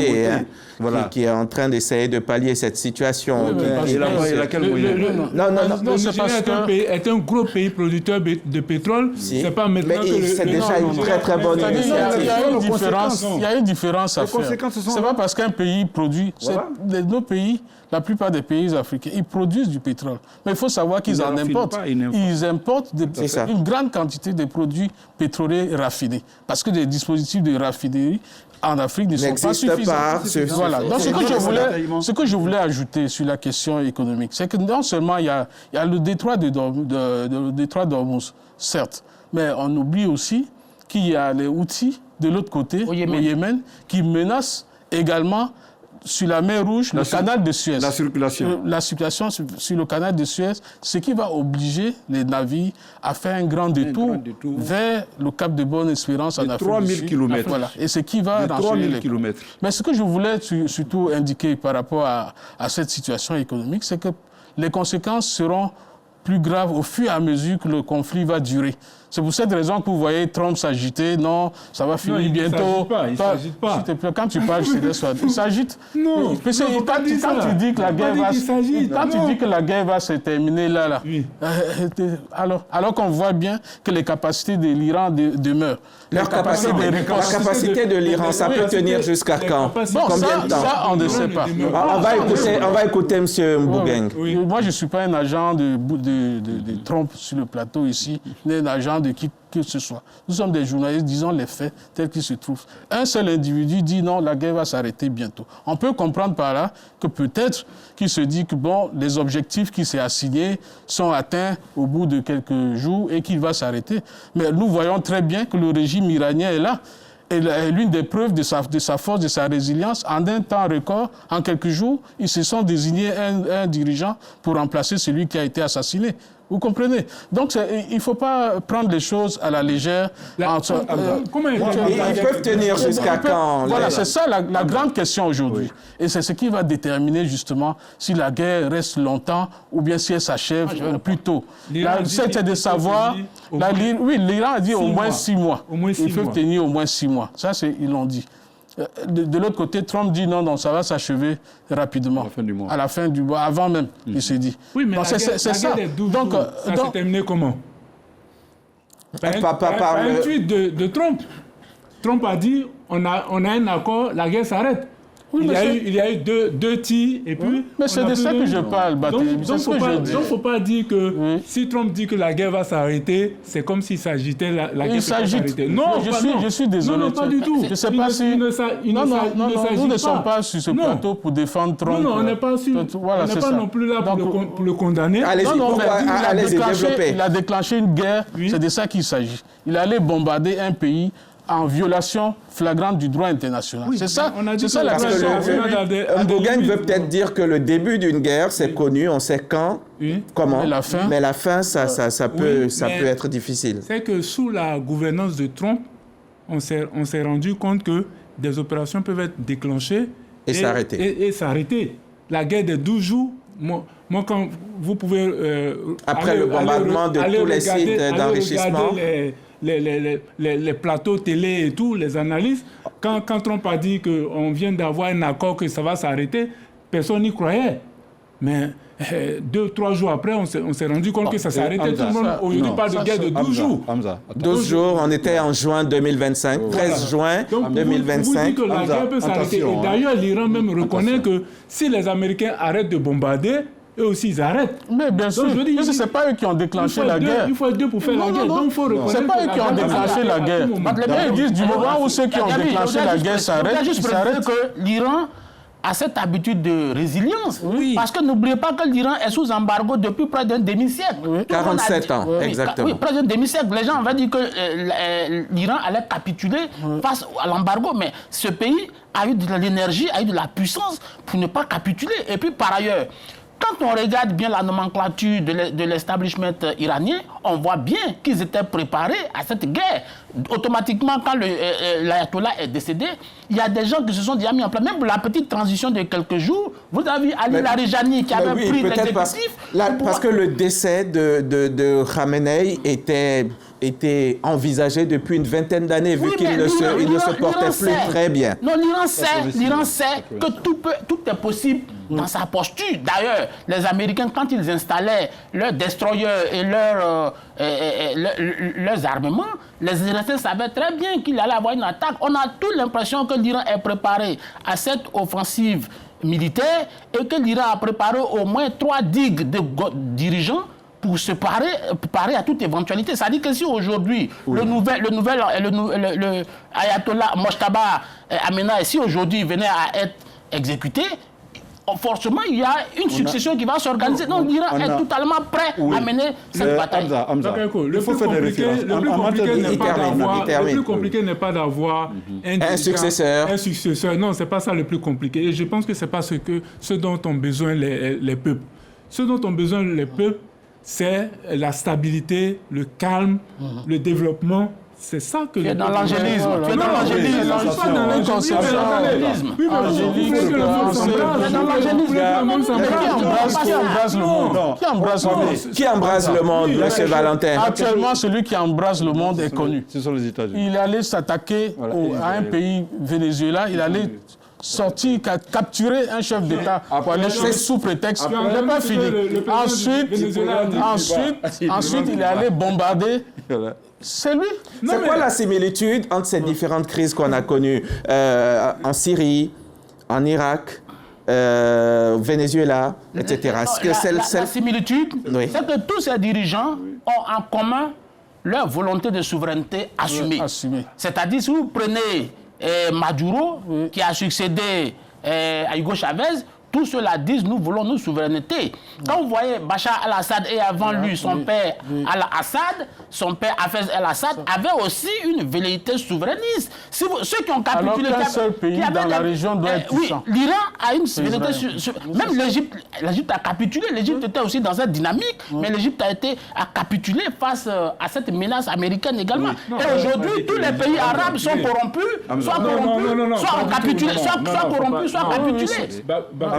qui est en train d'essayer de pallier cette situation. Le Nigeria est un gros pays producteur de pétrole. C'est pas maintenant que c'est déjà une très bonne initiative. Il y a une différence à faire. C'est pas parce qu'un pays produit. Nos pays, la plupart des pays africains, ils produisent du pétrole. Mais il faut savoir qu'ils en importent. Ils importent une grande quantité de produits pétroliers raffinés. Parce que des dispositifs de raffinerie en Afrique ne sont pas suffisants. Voilà. Donc, ce que je voulais ajouter sur la question économique, c'est que non seulement il y a le détroit d'Ormuz, certes, mais on oublie aussi qu'il y a les Houthis de l'autre côté, au Yémen, qui menacent également sur la mer Rouge, le canal de Suez. La circulation sur le canal de Suez, ce qui va obliger les navires à faire un grand détour vers le Cap de Bonne-Espérance en Afrique 3000 km. Voilà. Et ce qui va 3000 km. Mais ce que je voulais surtout indiquer par rapport à cette situation économique, c'est que les conséquences seront plus graves au fur et à mesure que le conflit va durer. C'est pour cette raison que vous voyez Trump s'agiter. Non, ça va finir bientôt. Il ne s'agite pas. S'il te plaît, quand tu parles, il s'agite. Non, quand tu dis que la guerre va se terminer là. Oui. Alors qu'on voit bien que les capacités de l'Iran demeurent. La capacité de l'Iran, ça peut tenir jusqu'à quand? Combien de temps? Ça, on ne sait pas. On va écouter M. Mbougueng. Moi, je ne suis pas un agent de Trump sur le plateau ici, ni un agent de qui que ce soit. Nous sommes des journalistes, disons les faits tels qu'ils se trouvent. Un seul individu dit non, la guerre va s'arrêter bientôt. On peut comprendre par là que peut-être qu'il se dit que bon, les objectifs qui s'est assignés sont atteints au bout de quelques jours et qu'il va s'arrêter. Mais nous voyons très bien que le régime iranien est là. Et l'une des preuves de sa force, de sa résilience, en un temps record, en quelques jours, ils se sont désignés un dirigeant pour remplacer celui qui a été assassiné. Vous comprenez? Donc, il ne faut pas prendre les choses à la légère. Comment ils peuvent tenir jusqu'à quand? Voilà, c'est ça la grande question aujourd'hui. Oui. Et c'est ce qui va déterminer justement si la guerre reste longtemps ou bien si elle s'achève plus tôt. C'est de savoir... l'Iran a dit au moins 6 mois. Ils peuvent tenir au moins 6 mois. Ça, ils l'ont dit. De l'autre côté, Trump dit non, ça va s'achever rapidement. À la fin du mois. À la fin du mois, avant même, il s'est dit. Oui, mais Donc, la guerre des 12 jours, ça s'est terminé comment? Par un tweet de Trump. Trump a dit, on a un accord, la guerre s'arrête. Oui, il y a eu deux tirs et puis... Mais c'est de ça que je parle, Barthélémy. Donc, il ne faut pas dire que si Trump dit que la guerre va s'arrêter, c'est comme s'il s'agitait la guerre va s'arrêter. Non, je suis désolé. Non, pas du tout. Je ne sais pas si... Non, nous ne sommes pas sur ce plateau pour défendre Trump. Non, on n'est pas non plus là pour le condamner. Allez-y, développez. Il a déclenché une guerre, c'est de ça qu'il s'agit. Il allait bombarder un pays en violation flagrante du droit international. Oui, c'est ça la question. Mbougagne veut peut-être dire que le début d'une guerre, c'est connu, on sait quand, comment, mais la fin, ça peut être difficile. C'est que sous la gouvernance de Trump, on s'est rendu compte que des opérations peuvent être déclenchées et s'arrêter. La guerre des 12 jours, moi quand vous pouvez... Après le bombardement de tous les sites d'enrichissement... Les plateaux télé et tout, les analyses, quand Trump a dit qu'on vient d'avoir un accord que ça va s'arrêter, personne n'y croyait. Mais 2-3 jours après, on s'est rendu compte que ça s'est arrêté. Tout le monde aujourd'hui parle de guerre de 12 jours. 12 jours, on était en juin 2025, 13 juin 2025. Vous dites que la guerre peut s'arrêter. Et d'ailleurs, l'Iran même reconnaît que si les Américains arrêtent de bombarder, eux aussi, ils arrêtent. Mais bien sûr, ce n'est pas eux qui ont déclenché la guerre. Il faut être deux pour faire la guerre. Donc, il faut reconnaître. Ce n'est pas eux qui ont déclenché la guerre. Ils disent du moment où ceux qui ont déclenché la guerre s'arrêtent, ils s'arrêtent. Que l'Iran a cette habitude de résilience. Oui. Parce que n'oubliez pas que l'Iran est sous embargo depuis près d'un demi-siècle. Oui. 47 ans, exactement. Oui, près d'un demi-siècle. Les gens avaient dit que l'Iran allait capituler face à l'embargo. Mais ce pays a eu de l'énergie, a eu de la puissance pour ne pas capituler. Et puis, par ailleurs, quand on regarde bien la nomenclature de l'establishment iranien, on voit bien qu'ils étaient préparés à cette guerre. Automatiquement, quand l'ayatollah est décédé, il y a des gens qui se sont déjà mis en place. Même pour la petite transition de quelques jours, vous avez Ali Larijani qui avait pris l'exécutif. Parce que le décès de Khamenei était envisagé depuis une vingtaine d'années, vu qu'il ne se portait plus très bien. Non, l'Iran sait que tout est possible dans sa posture. D'ailleurs, les Américains, quand ils installaient leurs destroyers et leurs armements, les Iraniens savaient très bien qu'il allait avoir une attaque. On a toute l'impression que l'Iran est préparé à cette offensive militaire et que l'Iran a préparé au moins 3 digues de dirigeants pour se parer à toute éventualité. Ça dit que si aujourd'hui, le ayatollah Mojtaba Amenei, si aujourd'hui il venait à être exécuté, forcément, il y a une succession qui va s'organiser. Donc, l'Iran est totalement prêt à mener cette bataille. Le plus compliqué n'est pas d'avoir un successeur. Non, ce n'est pas ça le plus compliqué. Et je pense que ce n'est pas ce dont ont besoin les peuples. Ce dont ont besoin les peuples, c'est la stabilité, le calme, le développement. C'est ça que... Tu es dans l'angélisme. Tu es dans l'angélisme. Je ne suis pas dans l'angélisme. Oui, mais il faut que le monde s'embrase. Qui embrase le monde, M. Valentin? Actuellement, celui qui embrase le monde est connu. Ce sont les États-Unis. Il allait s'attaquer à un pays, Venezuela. Il allait sortir, capturer un chef d'État pour aller sous prétexte. Il n'a pas fini. Ensuite, il est allé bombarder. C'est lui. C'est quoi la similitude entre ces différentes crises qu'on a connues en Syrie, en Irak, Venezuela, etc. La similitude, c'est que tous ces dirigeants ont en commun leur volonté de souveraineté assumée. C'est-à-dire, si vous prenez Maduro, qui a succédé à Hugo Chavez, tous ceux-là disent, nous voulons nos souverainetés. Quand vous voyez Bachar el-Assad et avant lui son père al-Assad, son père Hafez el-Assad avait aussi une velléité souverainiste. Ceux qui ont capitulé... Alors qu'un seul pays dans la région doit être puissant. Oui, l'Iran a une velléité... Même l'Égypte a capitulé. L'Égypte était aussi dans cette dynamique, mais l'Égypte a capitulé face à cette menace américaine également. Et aujourd'hui, tous les pays arabes sont corrompus, soit corrompus, soit capitulés, soit corrompus, soit capitulés.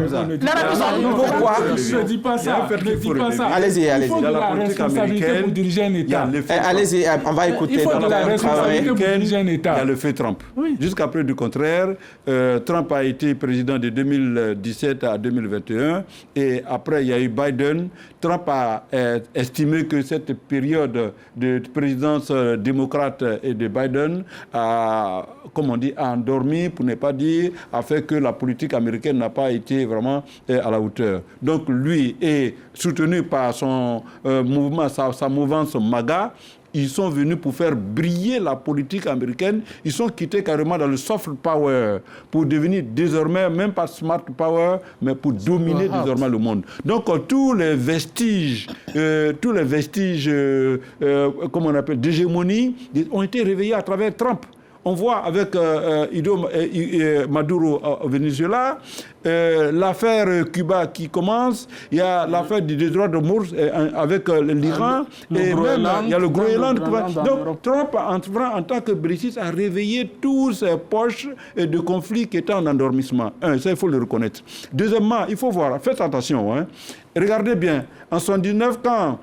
Hamza. L'Arabie Saoudite. Pourquoi? Ne dis pas ça. Ne dis pas ça. Allez-y, allez-y. Il faut de Dans la la politique responsabilité américaine, pour diriger un il y a État. l'effet Allez-y, on va écouter. Il faut de la Dr. responsabilité Traoré. pour diriger un État. Il y a le fait Trump. Oui. Jusqu'à preuve du contraire, Trump a été président de 2017 à 2021 et après il y a eu Biden. Trump a estimé que cette période de présidence démocrate et de Biden a, comme on dit, a endormi, pour ne pas dire, a fait que la politique américaine n'a pas été vraiment à la hauteur. Donc lui est soutenu par son mouvement, sa mouvance MAGA. Ils sont venus pour faire briller la politique américaine. Ils sont quittés carrément dans le soft power pour devenir désormais, même pas smart power, mais pour dominer désormais le monde. Donc tous les vestiges comment on appelle, d'hégémonie ont été réveillés à travers Trump. On voit avec Maduro au Venezuela, l'affaire Cuba qui commence, il y a l'affaire du détroit de Morse avec l'Iran, et même il y a le Groenland. Donc Trump, en tant que Brexit, a réveillé tous ces poches de conflits qui étaient en endormissement. Ça, il faut le reconnaître. Deuxièmement, il faut voir, faites attention, hein. Regardez bien, en 1979, quand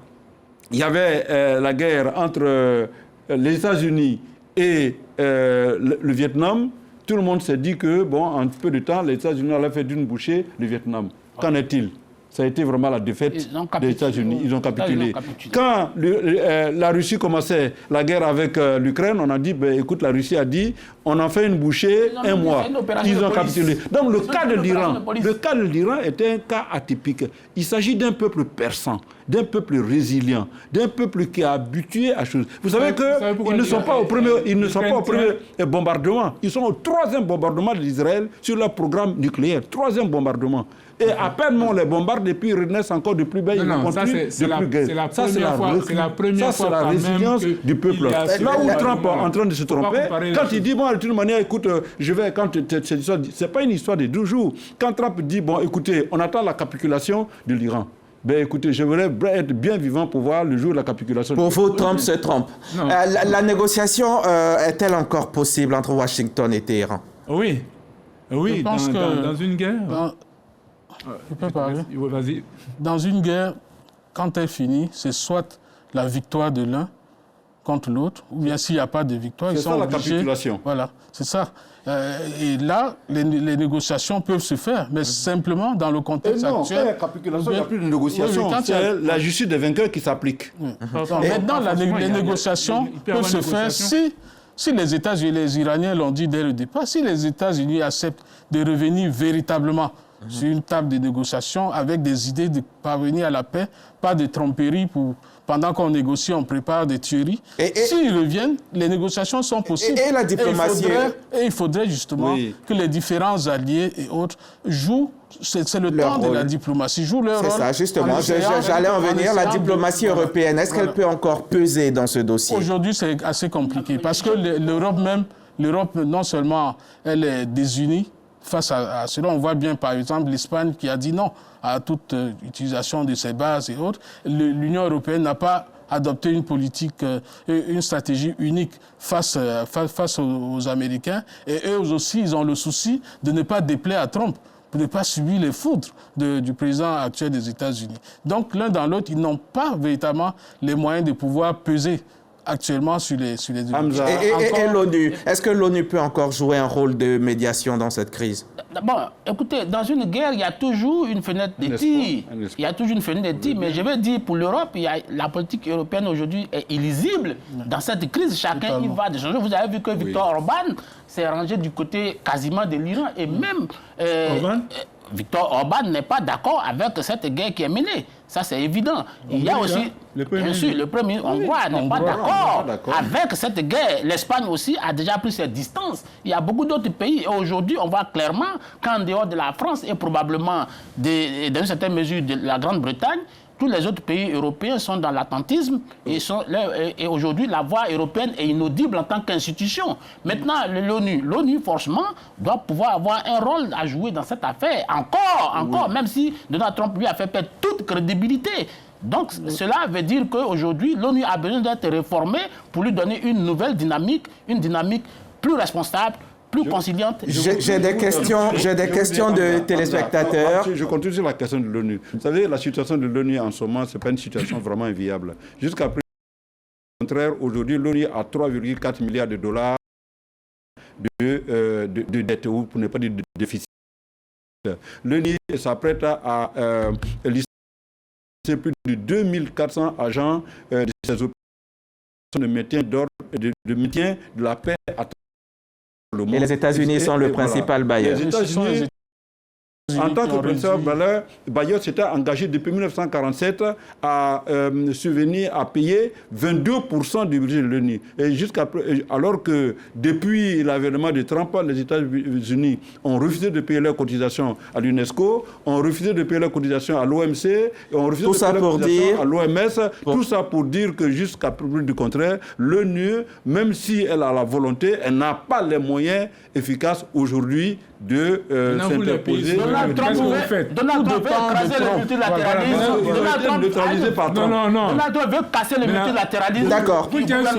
il y avait la guerre entre les États-Unis et le Vietnam, tout le monde s'est dit que, bon, en peu de temps, les États-Unis allaient faire d'une bouchée le Vietnam. Qu'en est-il? Ça a été vraiment la défaite des États-Unis. Ils ont capitulé. Quand la Russie commençait la guerre avec l'Ukraine, on a dit, ben, écoute, la Russie a dit, on en fait une bouchée un mois. Ils ont capitulé. Donc le cas de l'Iran était un cas atypique. Il s'agit d'un peuple persan, d'un peuple résilient, d'un peuple qui est habitué à choses. Vous savez qu'ils ne sont pas au premier bombardement. Ils sont au 3e bombardement d'Israël sur leur programme nucléaire. 3e bombardement. Et à peine on les bombarde et puis ils renaissent encore de plus belle. C'est la première fois la résilience du peuple. Là où Trump est en train de se tromper, quand il dit, bon, de toute manière, écoute, c'est pas une histoire de 12 jours. Quand Trump dit, bon, écoutez, on attend la capitulation de l'Iran. Ben écoutez, je voudrais être bien vivant pour voir le jour de la capitulation. Pour vous, Trump se trompe. La négociation est-elle encore possible entre Washington et Téhéran? Oui. Oui, je pense dans une guerre. Je peux parler. Vas-y. Dans une guerre, quand elle finit, c'est soit la victoire de l'un contre l'autre, ou bien s'il n'y a pas de victoire, ils sont obligés. C'est ça la capitulation. Voilà, c'est ça. Et là, les négociations peuvent se faire, mais simplement dans le contexte actuel. Non, la capitulation, il n'y a plus de négociation. C'est la justice des vainqueurs qui s'applique. Maintenant, les négociations peuvent se faire si les États-Unis et les Iraniens l'ont dit dès le départ, si les États-Unis acceptent de revenir véritablement sur une table de négociation avec des idées de parvenir à la paix, pas de tromperie pendant qu'on négocie, on prépare des tueries. S'ils reviennent, les négociations sont possibles. Et la diplomatie. Et il faudrait justement que les différents alliés et autres jouent. C'est le temps de la diplomatie. Joue leur rôle. C'est ça, justement. J'allais en venir. La diplomatie européenne, est-ce qu'elle peut encore peser dans ce dossier? Aujourd'hui, c'est assez compliqué parce que l'Europe, non seulement elle est désunie, face à cela, on voit bien, par exemple, l'Espagne qui a dit non à toute utilisation de ses bases et autres. L'Union européenne n'a pas adopté une politique, une stratégie unique face aux Américains. Et eux aussi, ils ont le souci de ne pas déplaire à Trump, pour ne pas subir les foudres du président actuel des États-Unis. Donc, l'un dans l'autre, ils n'ont pas véritablement les moyens de pouvoir peser actuellement sur les Et l'ONU, est-ce que l'ONU peut encore jouer un rôle de médiation dans cette crise? Bon, écoutez, dans une guerre, il y a toujours une fenêtre de tir. Il y a toujours une fenêtre de tir, mais je veux dire, pour l'Europe, la politique européenne aujourd'hui est illisible. Dans cette crise, chacun y va de changer. Vous avez vu que Viktor Orban s'est rangé du côté quasiment de l'Iran et même... Viktor Orban n'est pas d'accord avec cette guerre qui est menée. Ça, c'est évident. Il y a aussi, bien sûr, le premier hongrois n'est pas d'accord avec cette guerre. L'Espagne aussi a déjà pris ses distances. Il y a beaucoup d'autres pays. Et aujourd'hui, on voit clairement qu'en dehors de la France et probablement, dans une certaine mesure, de la Grande-Bretagne, tous les autres pays européens sont dans l'attentisme et aujourd'hui, la voix européenne est inaudible en tant qu'institution. Maintenant, l'ONU, forcément, doit pouvoir avoir un rôle à jouer dans cette affaire. Encore, même si Donald Trump lui a fait perdre toute crédibilité. Donc, cela veut dire qu'aujourd'hui, l'ONU a besoin d'être réformée pour lui donner une nouvelle dynamique, une dynamique plus responsable, plus conciliante. J'ai des questions de téléspectateurs. Je continue sur la question de l'ONU. Vous savez, la situation de l'ONU en ce moment, ce n'est pas une situation vraiment inviable. Jusqu'à présent, au contraire, aujourd'hui, l'ONU a 3,4 milliards de dollars de dette, ou pour ne pas dire de déficit. L'ONU s'apprête à licencier plus de 2400 agents de ces opérations de maintien d'ordre et de maintien de la paix à travers le monde. Et les États-Unis sont le principal bailleur. Les États-Unis, en tant que principal bailleur, s'était engagé depuis 1947 à subvenir à payer 22% du budget de l'ONU. Alors que depuis l'avènement de Trump, les États-Unis ont refusé de payer leurs cotisations à l'UNESCO, ont refusé de payer leurs cotisations à l'OMC, et ont refusé de payer leurs cotisations à l'OMS. Tout ça pour dire que jusqu'à preuve du contraire, l'ONU, même si elle a la volonté, elle n'a pas les moyens efficaces aujourd'hui de s'interposer. Donald Trump veut écraser le multilatéralisme. Donald Trump veut casser le multilatéralisme. D'accord.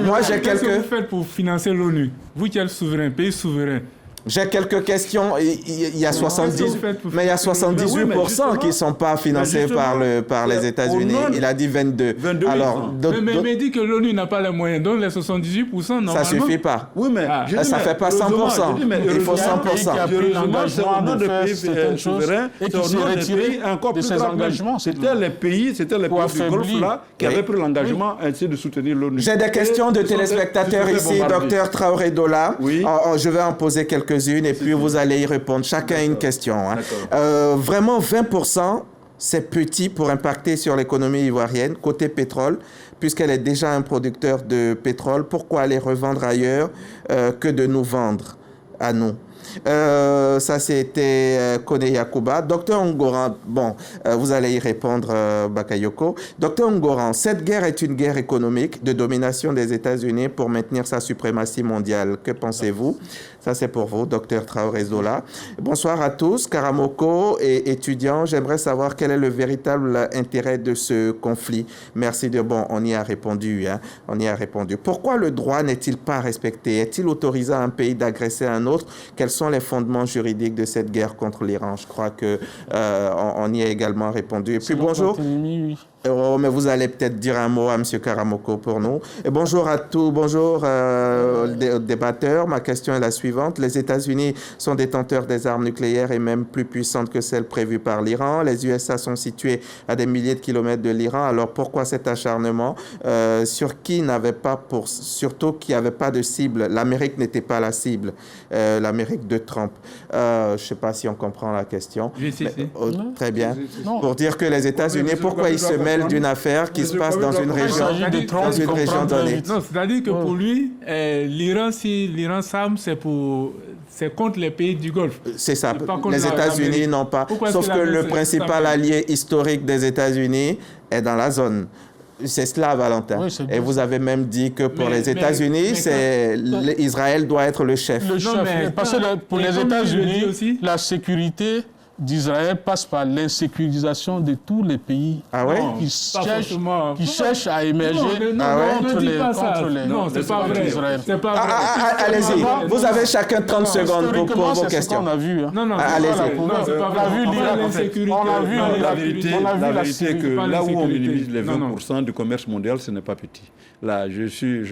Moi, j'ai Qu'est-ce que vous faites pour financer l'ONU? Vous qui êtes souverain, pays souverain. J'ai quelques questions. Il y a 78% qui ne sont pas financés par les États-Unis. Il a dit 22. Alors, mais dit que l'ONU n'a pas les moyens. Donc les 78%, normalement... Ça ne suffit pas. Oui, mais ça ne fait pas 100%. Il faut 100%. C'est au nom de pays souverains, c'est au nom des pays encore plus grands. C'était les pays du Golfe là qui avaient pris l'engagement ainsi de soutenir l'ONU. J'ai des questions de téléspectateurs ici. Docteur Traoré Dola. Je vais en poser quelques-unes et puis vous allez y répondre. Chacun une question. Vraiment, 20%, c'est petit pour impacter sur l'économie ivoirienne, côté pétrole, puisqu'elle est déjà un producteur de pétrole. Pourquoi aller revendre ailleurs que de nous vendre à nous? Ça, c'était Kone Yakuba. Docteur Ongoran, vous allez y répondre, Bakayoko. Docteur Ongoran, cette guerre est une guerre économique de domination des États-Unis pour maintenir sa suprématie mondiale. Que pensez-vous? Ça, c'est pour vous, docteur Traoré Zola. Bonsoir à tous. Karamoko et étudiants, j'aimerais savoir quel est le véritable intérêt de ce conflit. Merci de... on y a répondu. On y a répondu. Pourquoi le droit n'est-il pas respecté? Est-il autorisé à un pays d'agresser un autre? Quels sont les fondements juridiques de cette guerre contre l'Iran? Je crois qu'on y a également répondu. Et puis bonjour. Mais vous allez peut-être dire un mot à M. Karamoko pour nous. Et bonjour à tous. Bonjour aux débatteurs. Ma question est la suivante. Les États-Unis sont détenteurs des armes nucléaires et même plus puissantes que celles prévues par l'Iran. Les USA sont situés à des milliers de kilomètres de l'Iran. Alors pourquoi cet acharnement sur qui n'avait pas surtout qui n'avait pas de cible? L'Amérique n'était pas la cible. L'Amérique de Trump. Je ne sais pas si on comprend la question. Très bien. Pour dire que les États-Unis, pourquoi ils se mêlent d'une affaire qui se passe dans une région donnée? Non, c'est-à-dire que pour lui, l'Iran, si l'Iran s'arme, c'est contre les pays du Golfe. C'est ça. Les États-Unis n'ont pas. Sauf que le principal allié historique des États-Unis est dans la zone. C'est cela, Valentin. Oui, et vous avez même dit que pour les États-Unis, Israël doit être le chef. Le chef. Parce que pour les États-Unis, la sécurité d'Israël passe par l'insécurisation de tous les pays qui cherchent à émerger contre les Non, c'est pas vrai. Allez-y, vous avez chacun 30 secondes pour vos questions. On a vu. Allez-y. On a vu la vérité que là où on minimise les 20% du commerce mondial, ce n'est pas petit. Là, c'est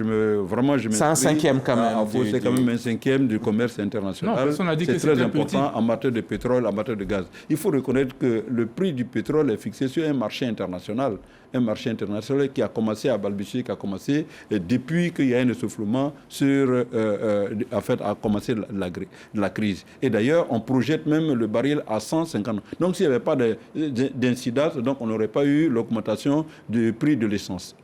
un cinquième quand même. C'est quand même un cinquième du commerce international. C'est très important en matière de pétrole, en matière de gaz. Il faut reconnaître que le prix du pétrole est fixé sur un marché international qui a commencé à balbutier, qui a commencé depuis qu'il y a un essoufflement a commencé la crise. Et d'ailleurs, on projette même le baril à 150. Donc, s'il n'y avait pas d'incidence, on n'aurait pas eu l'augmentation du prix de l'essence.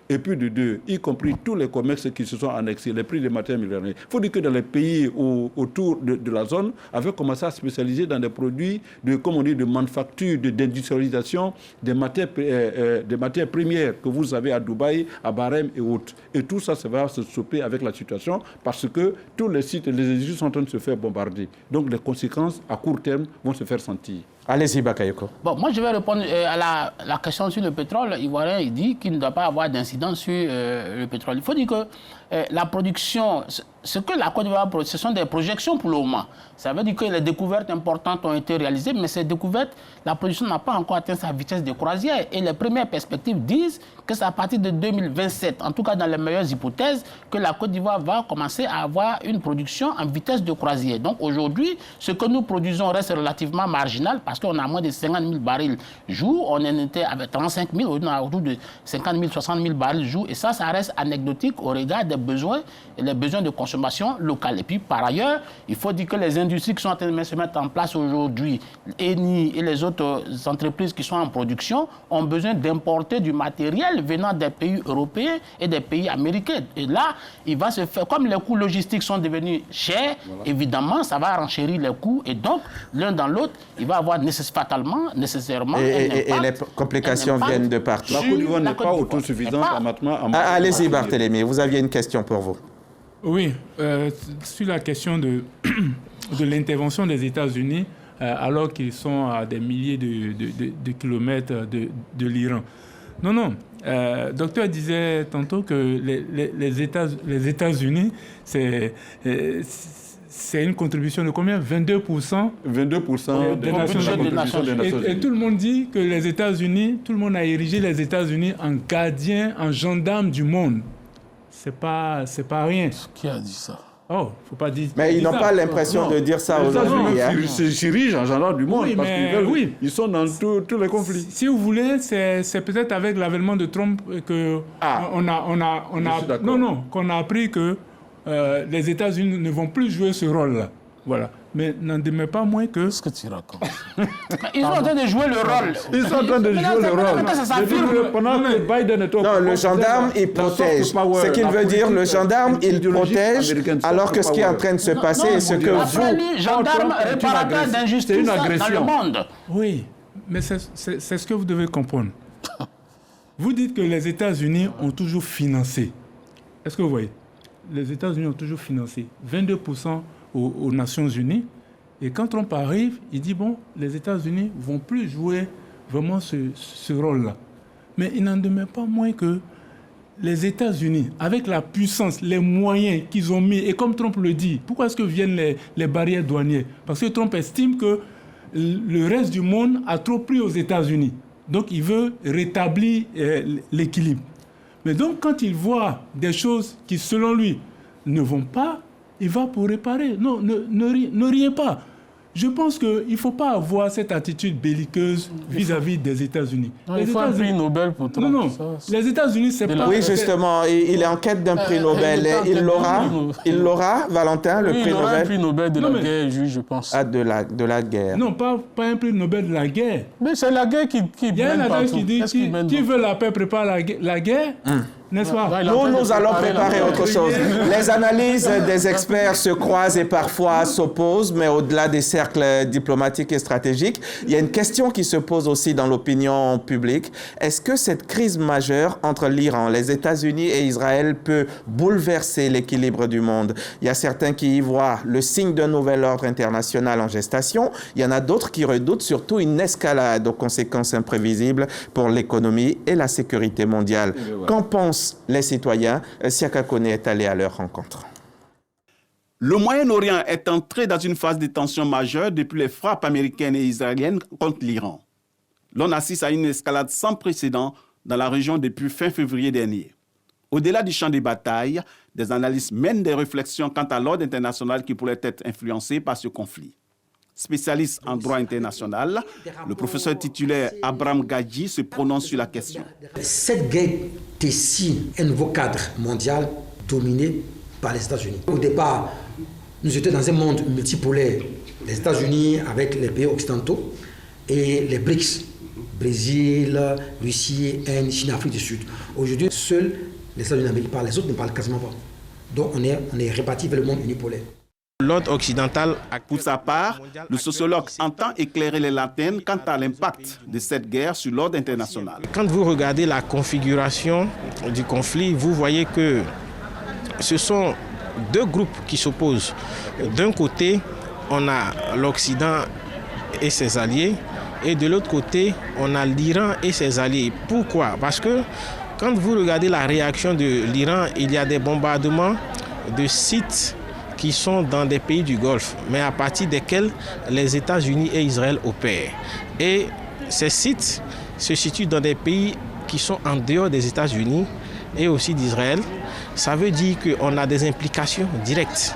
Et puis de deux, y compris tous les commerces qui se sont annexés, les prix des matières premières. Il faut dire que dans les pays autour de la zone, avaient commencé à spécialiser dans des produits de manufacture, d'industrialisation, des matières premières que vous avez à Dubaï, à Bahreïn et autres. Et tout ça, ça va se stopper avec la situation parce que tous les sites et les industries sont en train de se faire bombarder. Donc les conséquences à court terme vont se faire sentir. Allez-y, Bakayoko. Bon, moi, je vais répondre à la question sur le pétrole. Ivoirien, il dit qu'il ne doit pas avoir d'incidence sur le pétrole. Il faut dire que la production, ce que la Côte d'Ivoire produit, ce sont des projections pour le moment. Ça veut dire que les découvertes importantes ont été réalisées, mais ces découvertes, la production n'a pas encore atteint sa vitesse de croisière. Et les premières perspectives disent que c'est à partir de 2027, en tout cas dans les meilleures hypothèses, que la Côte d'Ivoire va commencer à avoir une production en vitesse de croisière. Donc aujourd'hui, ce que nous produisons reste relativement marginal parce qu'on a moins de 50 000 barils jour. On en était avec 35 000, on a autour de 50 000, 60 000 barils jour. Et ça reste anecdotique au regard des besoins et les besoins de consommation locale. Et puis par ailleurs, il faut dire que les industries qui sont en train de se mettre en place aujourd'hui, Eni et les autres entreprises qui sont en production, ont besoin d'importer du matériel venant des pays européens et des pays américains. Et là, il va se faire, comme les coûts logistiques sont devenus chers, évidemment, ça va renchérir les coûts. Et donc, l'un dans l'autre, il va avoir nécessairement et les complications viennent de partout. La Côte d'Ivoire n'est pas autosuffisante en matière. Allez-y, Barthélémy, vous aviez une question pour vous. Oui, sur la question de l'intervention des États-Unis, alors qu'ils sont à des milliers de kilomètres de l'Iran. Non. Docteur disait tantôt que les États-Unis, c'est une contribution de combien? 22% 22% des Nations Unies. Et tout le monde dit que les États-Unis, tout le monde a érigé les États-Unis en gardiens, en gendarmes du monde. C'est pas rien. Qui a dit ça? Oh, faut pas dire. Mais ils n'ont pas l'impression de dire ça aujourd'hui. Ils se dirigent en gendarme du monde parce qu'ils sont dans tous les conflits. Si vous voulez, c'est peut-être avec l'avènement de Trump que qu'on a appris que les États-Unis ne vont plus jouer ce rôle-là. Voilà. Mais n'en demeure pas moins que... Qu'est-ce que tu racontes? Ils sont en train de jouer le rôle. Ils sont en train de jouer le rôle. Pendant que Biden est au Non, le gendarme, il protège. Ce qu'il veut dire, le gendarme, il protège, alors que ce qui est en train de se passer est ce que vous... Le gendarme réparateur d'injustice dans le monde. Oui, mais c'est ce que vous devez comprendre. Vous dites que les États-Unis ont toujours financé. Est-ce que vous voyez? Les États-Unis ont toujours financé 22% aux Nations Unies. Et quand Trump arrive, il dit, bon, les États-Unis ne vont plus jouer vraiment ce rôle-là. Mais il n'en demeure pas moins que les États-Unis, avec la puissance, les moyens qu'ils ont mis, et comme Trump le dit, pourquoi est-ce que viennent les barrières douanières? Parce que Trump estime que le reste du monde a trop pris aux États-Unis. Donc il veut rétablir l'équilibre. Mais donc quand il voit des choses qui, selon lui, ne vont pas, il va pour réparer. Non, ne riez pas. Je pense qu'il ne faut pas avoir cette attitude belliqueuse vis-à-vis des États-Unis. Il faut un prix Nobel pour Trump. Non. Les États-Unis, c'est pas... Oui, justement, il est en quête d'un prix Nobel. Il l'aura, Valentin, le prix Nobel. Il aura un prix Nobel de la guerre, je pense. Ah, de la guerre. Non, pas un prix Nobel de la guerre. Mais c'est la guerre qui Il y a un adage qui dit qui veut la paix prépare la guerre. N'est-ce pas? Nous allons préparer autre chose. Les analyses des experts se croisent et parfois s'opposent, mais au-delà des cercles diplomatiques et stratégiques, il y a une question qui se pose aussi dans l'opinion publique. Est-ce que cette crise majeure entre l'Iran, les États-Unis et Israël peut bouleverser l'équilibre du monde? Il y a certains qui y voient le signe d'un nouvel ordre international en gestation. Il y en a d'autres qui redoutent surtout une escalade aux conséquences imprévisibles pour l'économie et la sécurité mondiale. Qu'en pensent les citoyens? Siaka Kone est allé à leur rencontre. Le Moyen-Orient est entré dans une phase de tension majeure depuis les frappes américaines et israéliennes contre l'Iran. L'on assiste à une escalade sans précédent dans la région depuis fin février dernier. Au-delà du champ de bataille, des analystes mènent des réflexions quant à l'ordre international qui pourrait être influencé par ce conflit. Spécialiste en droit international, le professeur titulaire Abraham Gadji se prononce sur la question. Cette guerre dessine un nouveau cadre mondial dominé par les États-Unis. Au départ, nous étions dans un monde multipolaire. Les États-Unis avec les pays occidentaux et les BRICS, Brésil, Russie, Inde, Chine, Afrique du Sud. Aujourd'hui, seuls les États-Unis d'Amérique parlent, les autres ne parlent quasiment pas. Donc on est répartis vers le monde unipolaire. L'ordre occidental, pour sa part, le sociologue entend éclairer les lanternes quant à l'impact de cette guerre sur l'ordre international. Quand vous regardez la configuration du conflit, vous voyez que ce sont deux groupes qui s'opposent. D'un côté, on a l'Occident et ses alliés, Et de l'autre côté, on a l'Iran et ses alliés. Pourquoi? Parce que quand vous regardez la réaction de l'Iran, il y a des bombardements de sites qui sont dans des pays du Golfe, mais à partir desquels les États-Unis et Israël opèrent. Et ces sites se situent dans des pays qui sont en dehors des États-Unis et aussi d'Israël. Ça veut dire qu'on a des implications directes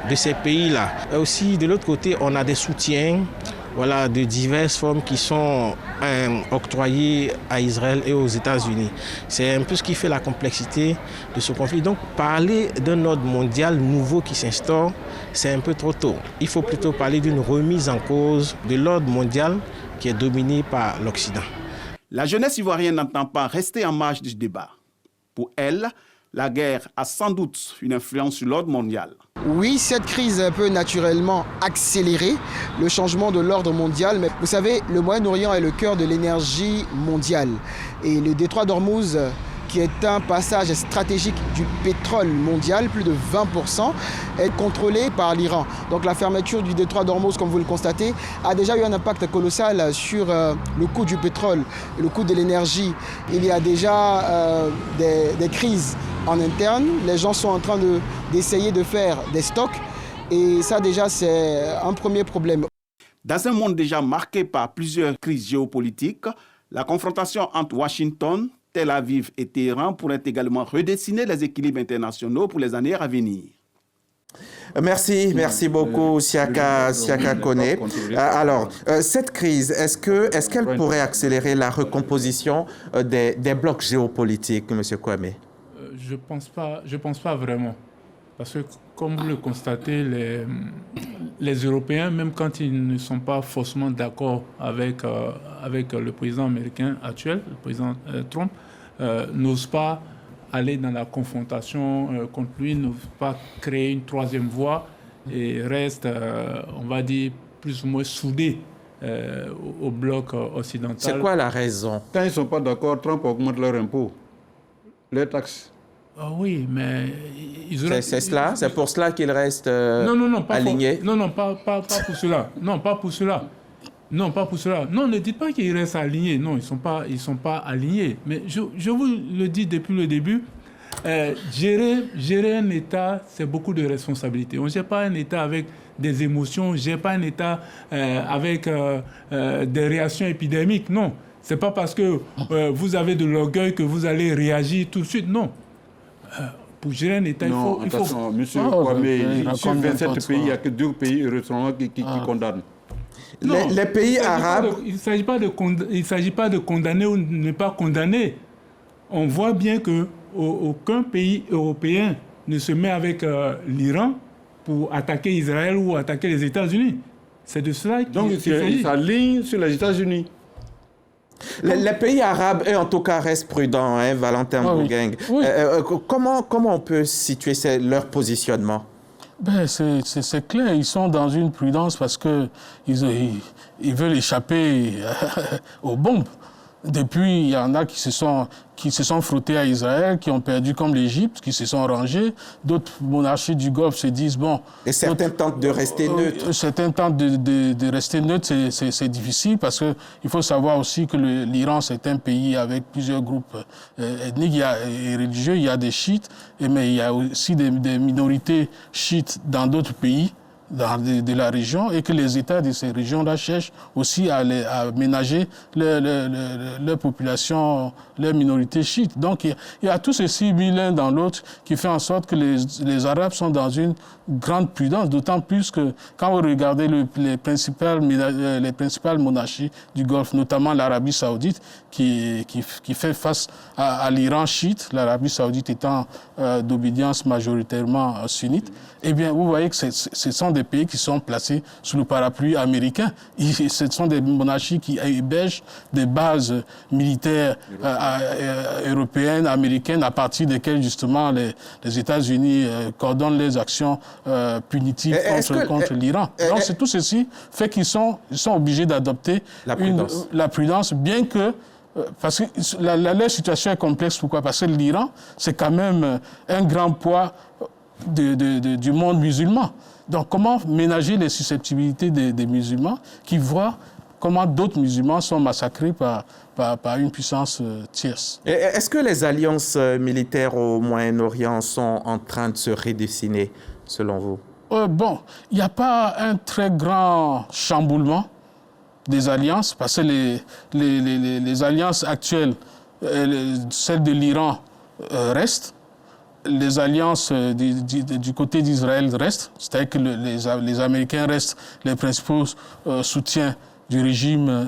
de ces pays-là. Et aussi, de l'autre côté, on a des soutiens de diverses formes qui sont octroyées à Israël et aux États-Unis. C'est un peu ce qui fait la complexité de ce conflit. Donc, parler d'un ordre mondial nouveau qui s'instaure, c'est un peu trop tôt. Il faut plutôt parler d'une remise en cause de l'ordre mondial qui est dominé par l'Occident. La jeunesse ivoirienne n'entend pas rester en marge du débat. Pour elle, la guerre a sans doute une influence sur l'ordre mondial. Oui, cette crise peut naturellement accélérer le changement de l'ordre mondial. Mais vous savez, le Moyen-Orient est le cœur de l'énergie mondiale. Et le détroit d'Ormuz, qui est un passage stratégique du pétrole mondial, plus de 20%, est contrôlé par l'Iran. Donc la fermeture du détroit d'Ormuz, comme vous le constatez, a déjà eu un impact colossal sur le coût du pétrole, le coût de l'énergie. Il y a déjà des crises en interne. Les gens sont en train d'essayer de faire des stocks. Et ça déjà, c'est un premier problème. Dans un monde déjà marqué par plusieurs crises géopolitiques, la confrontation entre Washington, Tel Aviv et Téhéran pourrait également redessiner les équilibres internationaux pour les années à venir. Merci beaucoup Siaka Kone. Alors, cette crise, est-ce qu'elle pourrait accélérer la recomposition des blocs géopolitiques, M. Kwame? Je pense pas vraiment. Parce que, comme vous le constatez, les Européens, même quand ils ne sont pas forcément d'accord avec le président américain actuel, le président Trump, n'osent pas aller dans la confrontation contre lui, n'osent pas créer une troisième voie et restent, on va dire, plus ou moins soudés au bloc occidental. C'est quoi la raison? Quand ils ne sont pas d'accord, Trump augmente leurs impôts, les taxes. Oui, mais... C'est cela? C'est pour cela qu'ils restent alignés? Non, pas pour cela. Non, pas pour cela. Non, pas pour cela. Non, ne dites pas qu'ils restent alignés. Non, ils sont pas alignés. Mais je vous le dis depuis le début, gérer un État, c'est beaucoup de responsabilités. On ne gère pas un État avec des émotions, on ne gère pas un État avec des réactions épidémiques. Non, c'est pas parce que vous avez de l'orgueil que vous allez réagir tout de suite. Non. Pour gérer un État, il faut... Monsieur Kwame, sur 27 pays, il n'y a que 2 pays heureusement qui condamnent. Non, les pays arabes... Il ne s'agit pas de condamner ou ne pas condamner. On voit bien qu'aucun pays européen ne se met avec l'Iran pour attaquer Israël ou attaquer les États-Unis. C'est de cela qu'il s'agit. Donc, ça ligne sur les États-Unis. Les pays arabes, eux, en tout cas, restent prudents, hein, Valentin Bougueng. Oui. Comment on peut situer leur positionnement? C'est clair, ils sont dans une prudence parce qu'ils veulent échapper aux bombes. Depuis, il y en a qui se sont frottés à Israël, qui ont perdu comme l'Égypte, qui se sont rangés. D'autres monarchies du Golfe se disent, bon... Et certains tentent de rester neutres. Certains tentent de rester neutres, c'est difficile parce qu'il faut savoir aussi que l'Iran, c'est un pays avec plusieurs groupes ethniques et religieux. Il y a des chiites, mais il y a aussi des minorités chiites dans d'autres pays de la région et que les États de ces régions-là cherchent aussi à ménager leur population, leur minorité chiite. Donc il y a tout ceci mis l'un dans l'autre qui fait en sorte que les Arabes sont dans une grande prudence, d'autant plus que quand vous regardez les principales monarchies du Golfe, notamment l'Arabie saoudite, qui fait face à l'Iran chiite, l'Arabie saoudite étant d'obédience majoritairement sunnite, eh bien vous voyez que ce sont des pays qui sont placés sous le parapluie américain. Ce sont des monarchies qui hébergent des bases militaires européennes, américaines, à partir desquelles justement les États-Unis coordonnent les actions punitives contre l'Iran. Donc tout ceci fait qu'ils sont obligés d'adopter la prudence, bien que parce que leur situation est complexe. Pourquoi? Parce que l'Iran, c'est quand même un grand poids du monde musulman. Donc, comment ménager les susceptibilités des musulmans qui voient comment d'autres musulmans sont massacrés par une puissance tierce. Est-ce que les alliances militaires au Moyen-Orient sont en train de se redessiner, selon vous? Bon, il n'y a pas un très grand chamboulement des alliances, parce que les alliances actuelles, celles de l'Iran, restent. Les alliances du côté d'Israël restent, c'est-à-dire que les Américains restent les principaux soutiens du régime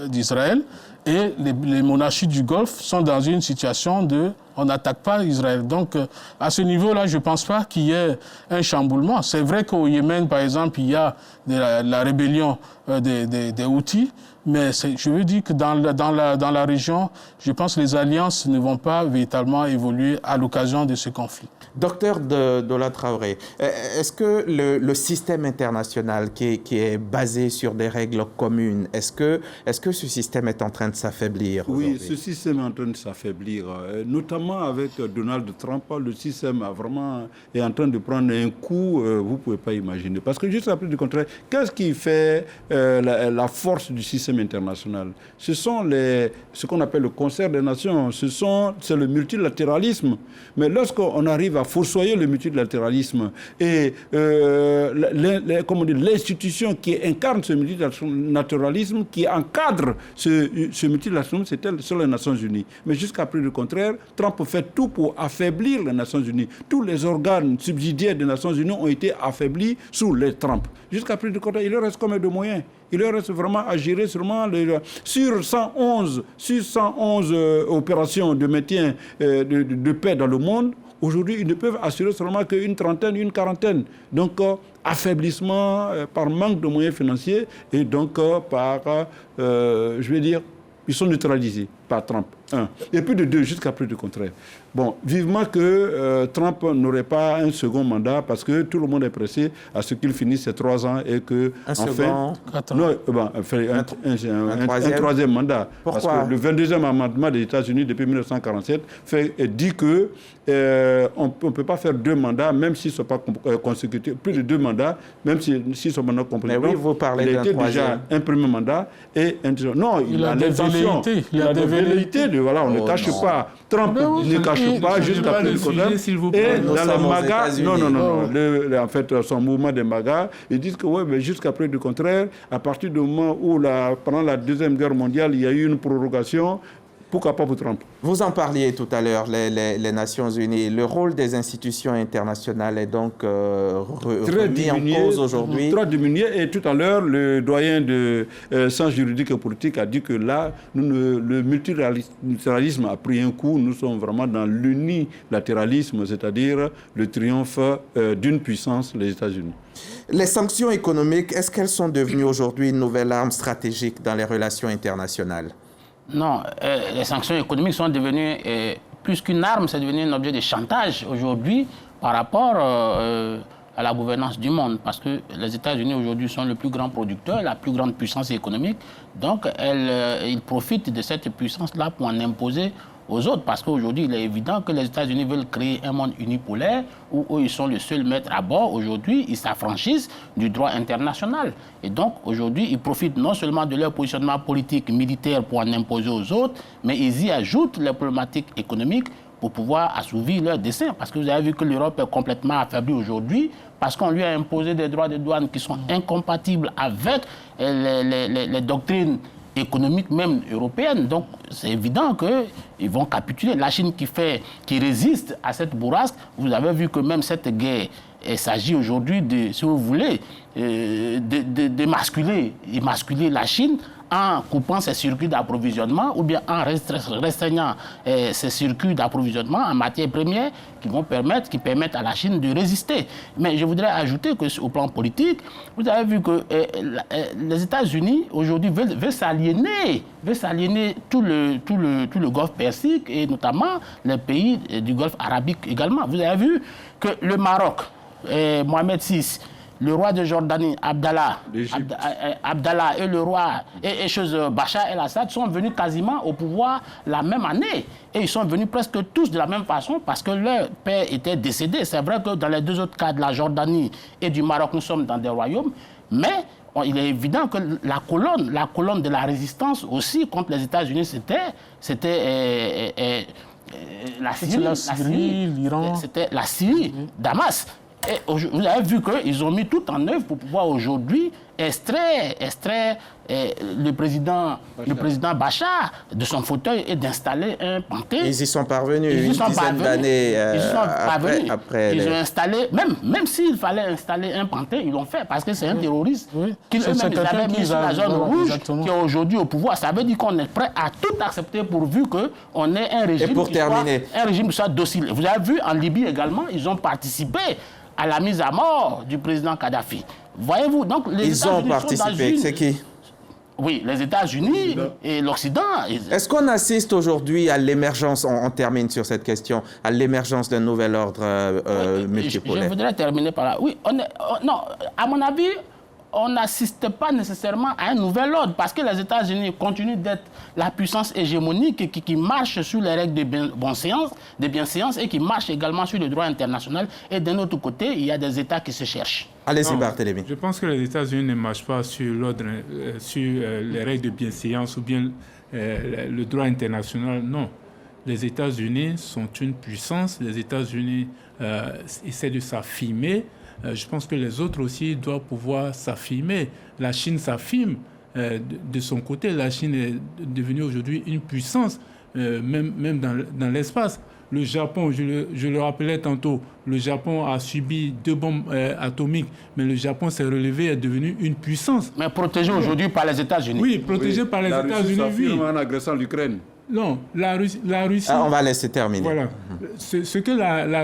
d'Israël. Et les monarchies du Golfe sont dans une situation de on n'attaque pas Israël. Donc, à ce niveau-là, je ne pense pas qu'il y ait un chamboulement. C'est vrai qu'au Yémen, par exemple, il y a la rébellion des Houthis, mais je veux dire que dans la région, je pense que les alliances ne vont pas véritablement évoluer à l'occasion de ce conflit. Docteur Dola Traoré, est-ce que le système international qui est basé sur des règles communes, est-ce que ce système est en train de s'affaiblir? Oui, ce système est en train de s'affaiblir. Notamment avec Donald Trump, le système est en train de prendre un coup, vous ne pouvez pas imaginer. Parce que juste après du contraire, qu'est-ce qui fait la force du système international? Ce sont ce qu'on appelle le concert des nations, c'est le multilatéralisme. Mais lorsqu'on arrive à fossoyer le multilatéralisme et l'institution qui incarne ce multilatéralisme, qui encadre ce multilatéralisme, c'est les Nations Unies. Mais jusqu'à preuve du contraire, Trump fait tout pour affaiblir les Nations Unies. Tous les organes subsidiaires des Nations Unies ont été affaiblis sous les Trump. Jusqu'à preuve du contraire, il leur reste combien de moyens? Il leur reste vraiment à gérer seulement sur 111 opérations de maintien de paix dans le monde. Aujourd'hui, ils ne peuvent assurer seulement qu'une trentaine, une quarantaine. Donc, affaiblissement par manque de moyens financiers et donc ils sont neutralisés par Trump. Et puis de deux, jusqu'à plus du contraire. Bon, vivement que Trump n'aurait pas un second mandat parce que tout le monde est pressé à ce qu'il finisse ses 3 ans et que un troisième mandat. Pourquoi? Parce que le 22e amendement des États-Unis depuis 1947 dit que on ne peut pas faire 2 mandats, même s'ils ne sont pas consécutifs, plus de 2 mandats, même s'ils sont maintenant complémentaires. Mais oui, vous parlez d'un troisième. Il était déjà un premier mandat et un deuxième. Non, il a l'intention. Il a des velléités. Voilà, on ne cache pas. Trump ne cache pas jusqu'à plus de problème. Et dans la MAGA, non. En fait, son mouvement des MAGA, ils disent que oui, mais jusqu'à plus du contraire, à partir du moment où, pendant la Deuxième Guerre mondiale, il y a eu une prorogation. Pourquoi pas pour Trump? Vous en parliez tout à l'heure, les Nations Unies. Le rôle des institutions internationales est donc remis en cause aujourd'hui. Très diminué. Et tout à l'heure, le doyen de sciences juridiques et politiques a dit que là, le multilatéralisme a pris un coup. Nous sommes vraiment dans l'unilatéralisme, c'est-à-dire le triomphe d'une puissance, les États-Unis. Les sanctions économiques, est-ce qu'elles sont devenues aujourd'hui une nouvelle arme stratégique dans les relations internationales? Non, les sanctions économiques sont devenues plus qu'une arme, c'est devenu un objet de chantage aujourd'hui par rapport à la gouvernance du monde. Parce que les États-Unis aujourd'hui sont le plus grand producteur, la plus grande puissance économique. Donc, ils profitent de cette puissance-là pour en imposer aux autres. Parce qu'aujourd'hui, il est évident que les États-Unis veulent créer un monde unipolaire où eux, ils sont les seuls maîtres à bord. Aujourd'hui, ils s'affranchissent du droit international. Et donc, aujourd'hui, ils profitent non seulement de leur positionnement politique, militaire pour en imposer aux autres, mais ils y ajoutent les problématiques économiques pour pouvoir assouvir leurs desseins. Parce que vous avez vu que l'Europe est complètement affaiblie aujourd'hui parce qu'on lui a imposé des droits de douane qui sont incompatibles avec les doctrines économiques même européennes. Donc, c'est évident qu'ils vont capituler. La Chine qui résiste à cette bourrasque, vous avez vu que même cette guerre, il s'agit aujourd'hui de, si vous voulez, d'émasculer la Chine en coupant ses circuits d'approvisionnement ou bien en restreignant ses circuits d'approvisionnement en matières premières qui permettent à la Chine de résister. Mais je voudrais ajouter qu'au plan politique, vous avez vu que les États-Unis aujourd'hui veulent s'aliéner tout le Golfe Persique et notamment les pays du Golfe arabique également. Vous avez vu que le Maroc, Mohamed VI, le roi de Jordanie, Abdallah et le roi et Bachar el-Assad sont venus quasiment au pouvoir la même année. Et ils sont venus presque tous de la même façon parce que leur père était décédé. C'est vrai que dans les deux autres cas de la Jordanie et du Maroc, nous sommes dans des royaumes, mais il est évident que la colonne de la résistance aussi contre les États-Unis, c'était la Syrie, l'Iran. C'était la Syrie, Damas. Et vous avez vu qu'ils ont mis tout en œuvre pour pouvoir aujourd'hui extraire le président Bachar de son fauteuil et d'installer un pantin. Ils y sont parvenus une dizaine d'années après. Ils ont installé, même s'il fallait installer un pantin, ils l'ont fait parce que c'est un terroriste qu'ils avaient mis sur la zone rouge qui est aujourd'hui au pouvoir. Ça veut dire qu'on est prêt à tout accepter pourvu qu'on ait un régime qui soit docile. Vous avez vu en Libye également, ils ont participé à la mise à mort du président Kadhafi. Voyez-vous, donc ils ont participé, c'est qui? Oui, les États-Unis et l'Occident. Est-ce qu'on assiste aujourd'hui à l'émergence, on termine sur cette question, à l'émergence d'un nouvel ordre multipolaire? Je voudrais terminer par là. Oui, non, à mon avis, on n'assiste pas nécessairement à un nouvel ordre parce que les États-Unis continuent d'être la puissance hégémonique qui marche sur les règles de bienséance et qui marche également sur le droit international. Et d'un autre côté, il y a des États qui se cherchent. Allez-y, Barthélémy. Je pense que les États-Unis ne marchent pas sur l'ordre, sur les règles de bienséance ou bien le droit international. Non. Les États-Unis sont une puissance. Les États-Unis essaient de s'affirmer. Je pense que les autres aussi doivent pouvoir s'affirmer. La Chine s'affirme de son côté. La Chine est devenue aujourd'hui une puissance, même dans l'espace. Le Japon, je le rappelais tantôt, le Japon a subi 2 bombes atomiques, mais le Japon s'est relevé et est devenu une puissance. Mais protégé aujourd'hui par les États-Unis. Oui, protégé par les États-Unis. La Russie s'affirme en agressant l'Ukraine. Non, la Russie... on va laisser terminer. Voilà. Ce que la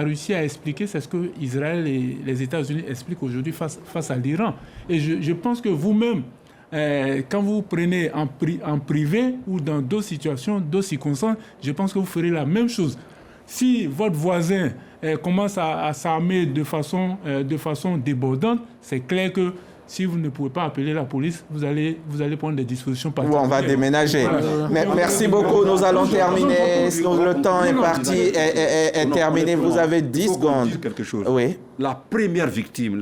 Russie a expliqué, c'est ce que Israël et les États-Unis expliquent aujourd'hui face à l'Iran. Et je pense que vous-même, quand vous prenez en privé ou dans d'autres situations, d'autres circonstances, je pense que vous ferez la même chose. Si votre voisin commence à s'armer de façon débordante, c'est clair que si vous ne pouvez pas appeler la police, vous allez prendre des dispositions particulières. Ou on va déménager. Merci beaucoup. Nous allons terminer. Le temps est parti, est terminé. Vous avez 10 secondes. Dire quelque chose. Oui. La première victime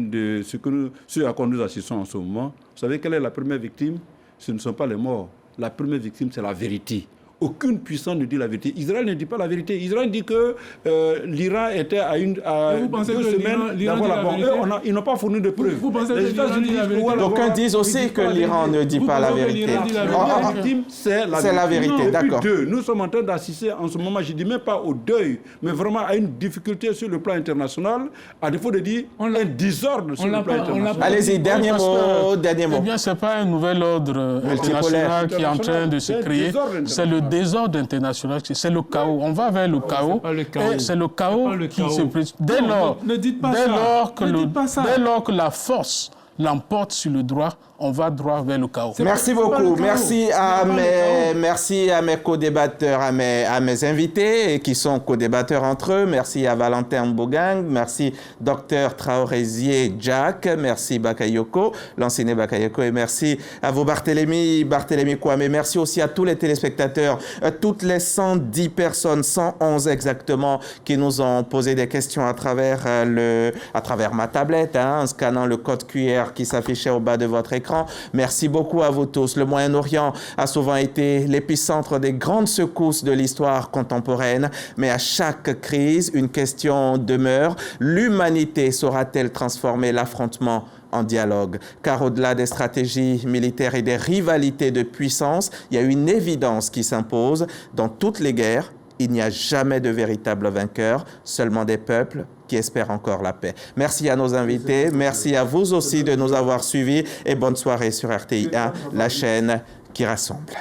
de ce à quoi nous assistons en ce moment, vous savez quelle est la première victime? Ce ne sont pas les morts. La première victime, c'est la vérité. Aucune puissance ne dit la vérité. Israël ne dit pas la vérité. Israël dit que l'Iran était à 2 semaines d'avoir la bombe. Ils n'ont pas fourni de preuves. Les États-Unis disent que d'aucuns disent aussi que l'Iran ne dit pas la vérité. La victime, c'est la vérité. D'accord. Nous sommes en train d'assister en ce moment, je ne dis même pas au deuil, mais vraiment à une difficulté sur le plan international, à défaut de dire un désordre sur le plan international. Allez-y, dernier mot. Eh bien, ce n'est pas un nouvel ordre international qui est en train de se créer. C'est le désordre international, c'est le chaos. On va vers le chaos. Et c'est le chaos qui se présente. Dès lors que la force l'emporte sur le droit, on va droit vers le chaos. Merci beaucoup. Merci à mes co-débatteurs, à mes invités qui sont co-débatteurs entre eux. Merci à Valentin Mbogang. Merci Dr Traorezier Jack. Merci Bakayoko, l'enseignant Bakayoko. Et merci à vous Barthélémy Kwame. Merci aussi à tous les téléspectateurs, toutes les 110 personnes, 111 exactement, qui nous ont posé des questions à travers ma tablette, en scannant le code QR qui s'affichait au bas de votre écran. Merci beaucoup à vous tous. Le Moyen-Orient a souvent été l'épicentre des grandes secousses de l'histoire contemporaine, mais à chaque crise, une question demeure. L'humanité saura-t-elle transformer l'affrontement en dialogue? Car au-delà des stratégies militaires et des rivalités de puissance, il y a une évidence qui s'impose. Dans toutes les guerres, il n'y a jamais de véritable vainqueur, seulement des peuples qui espèrent encore la paix. Merci à nos invités, merci à vous aussi de nous avoir suivis et bonne soirée sur RTI 1, la chaîne qui rassemble.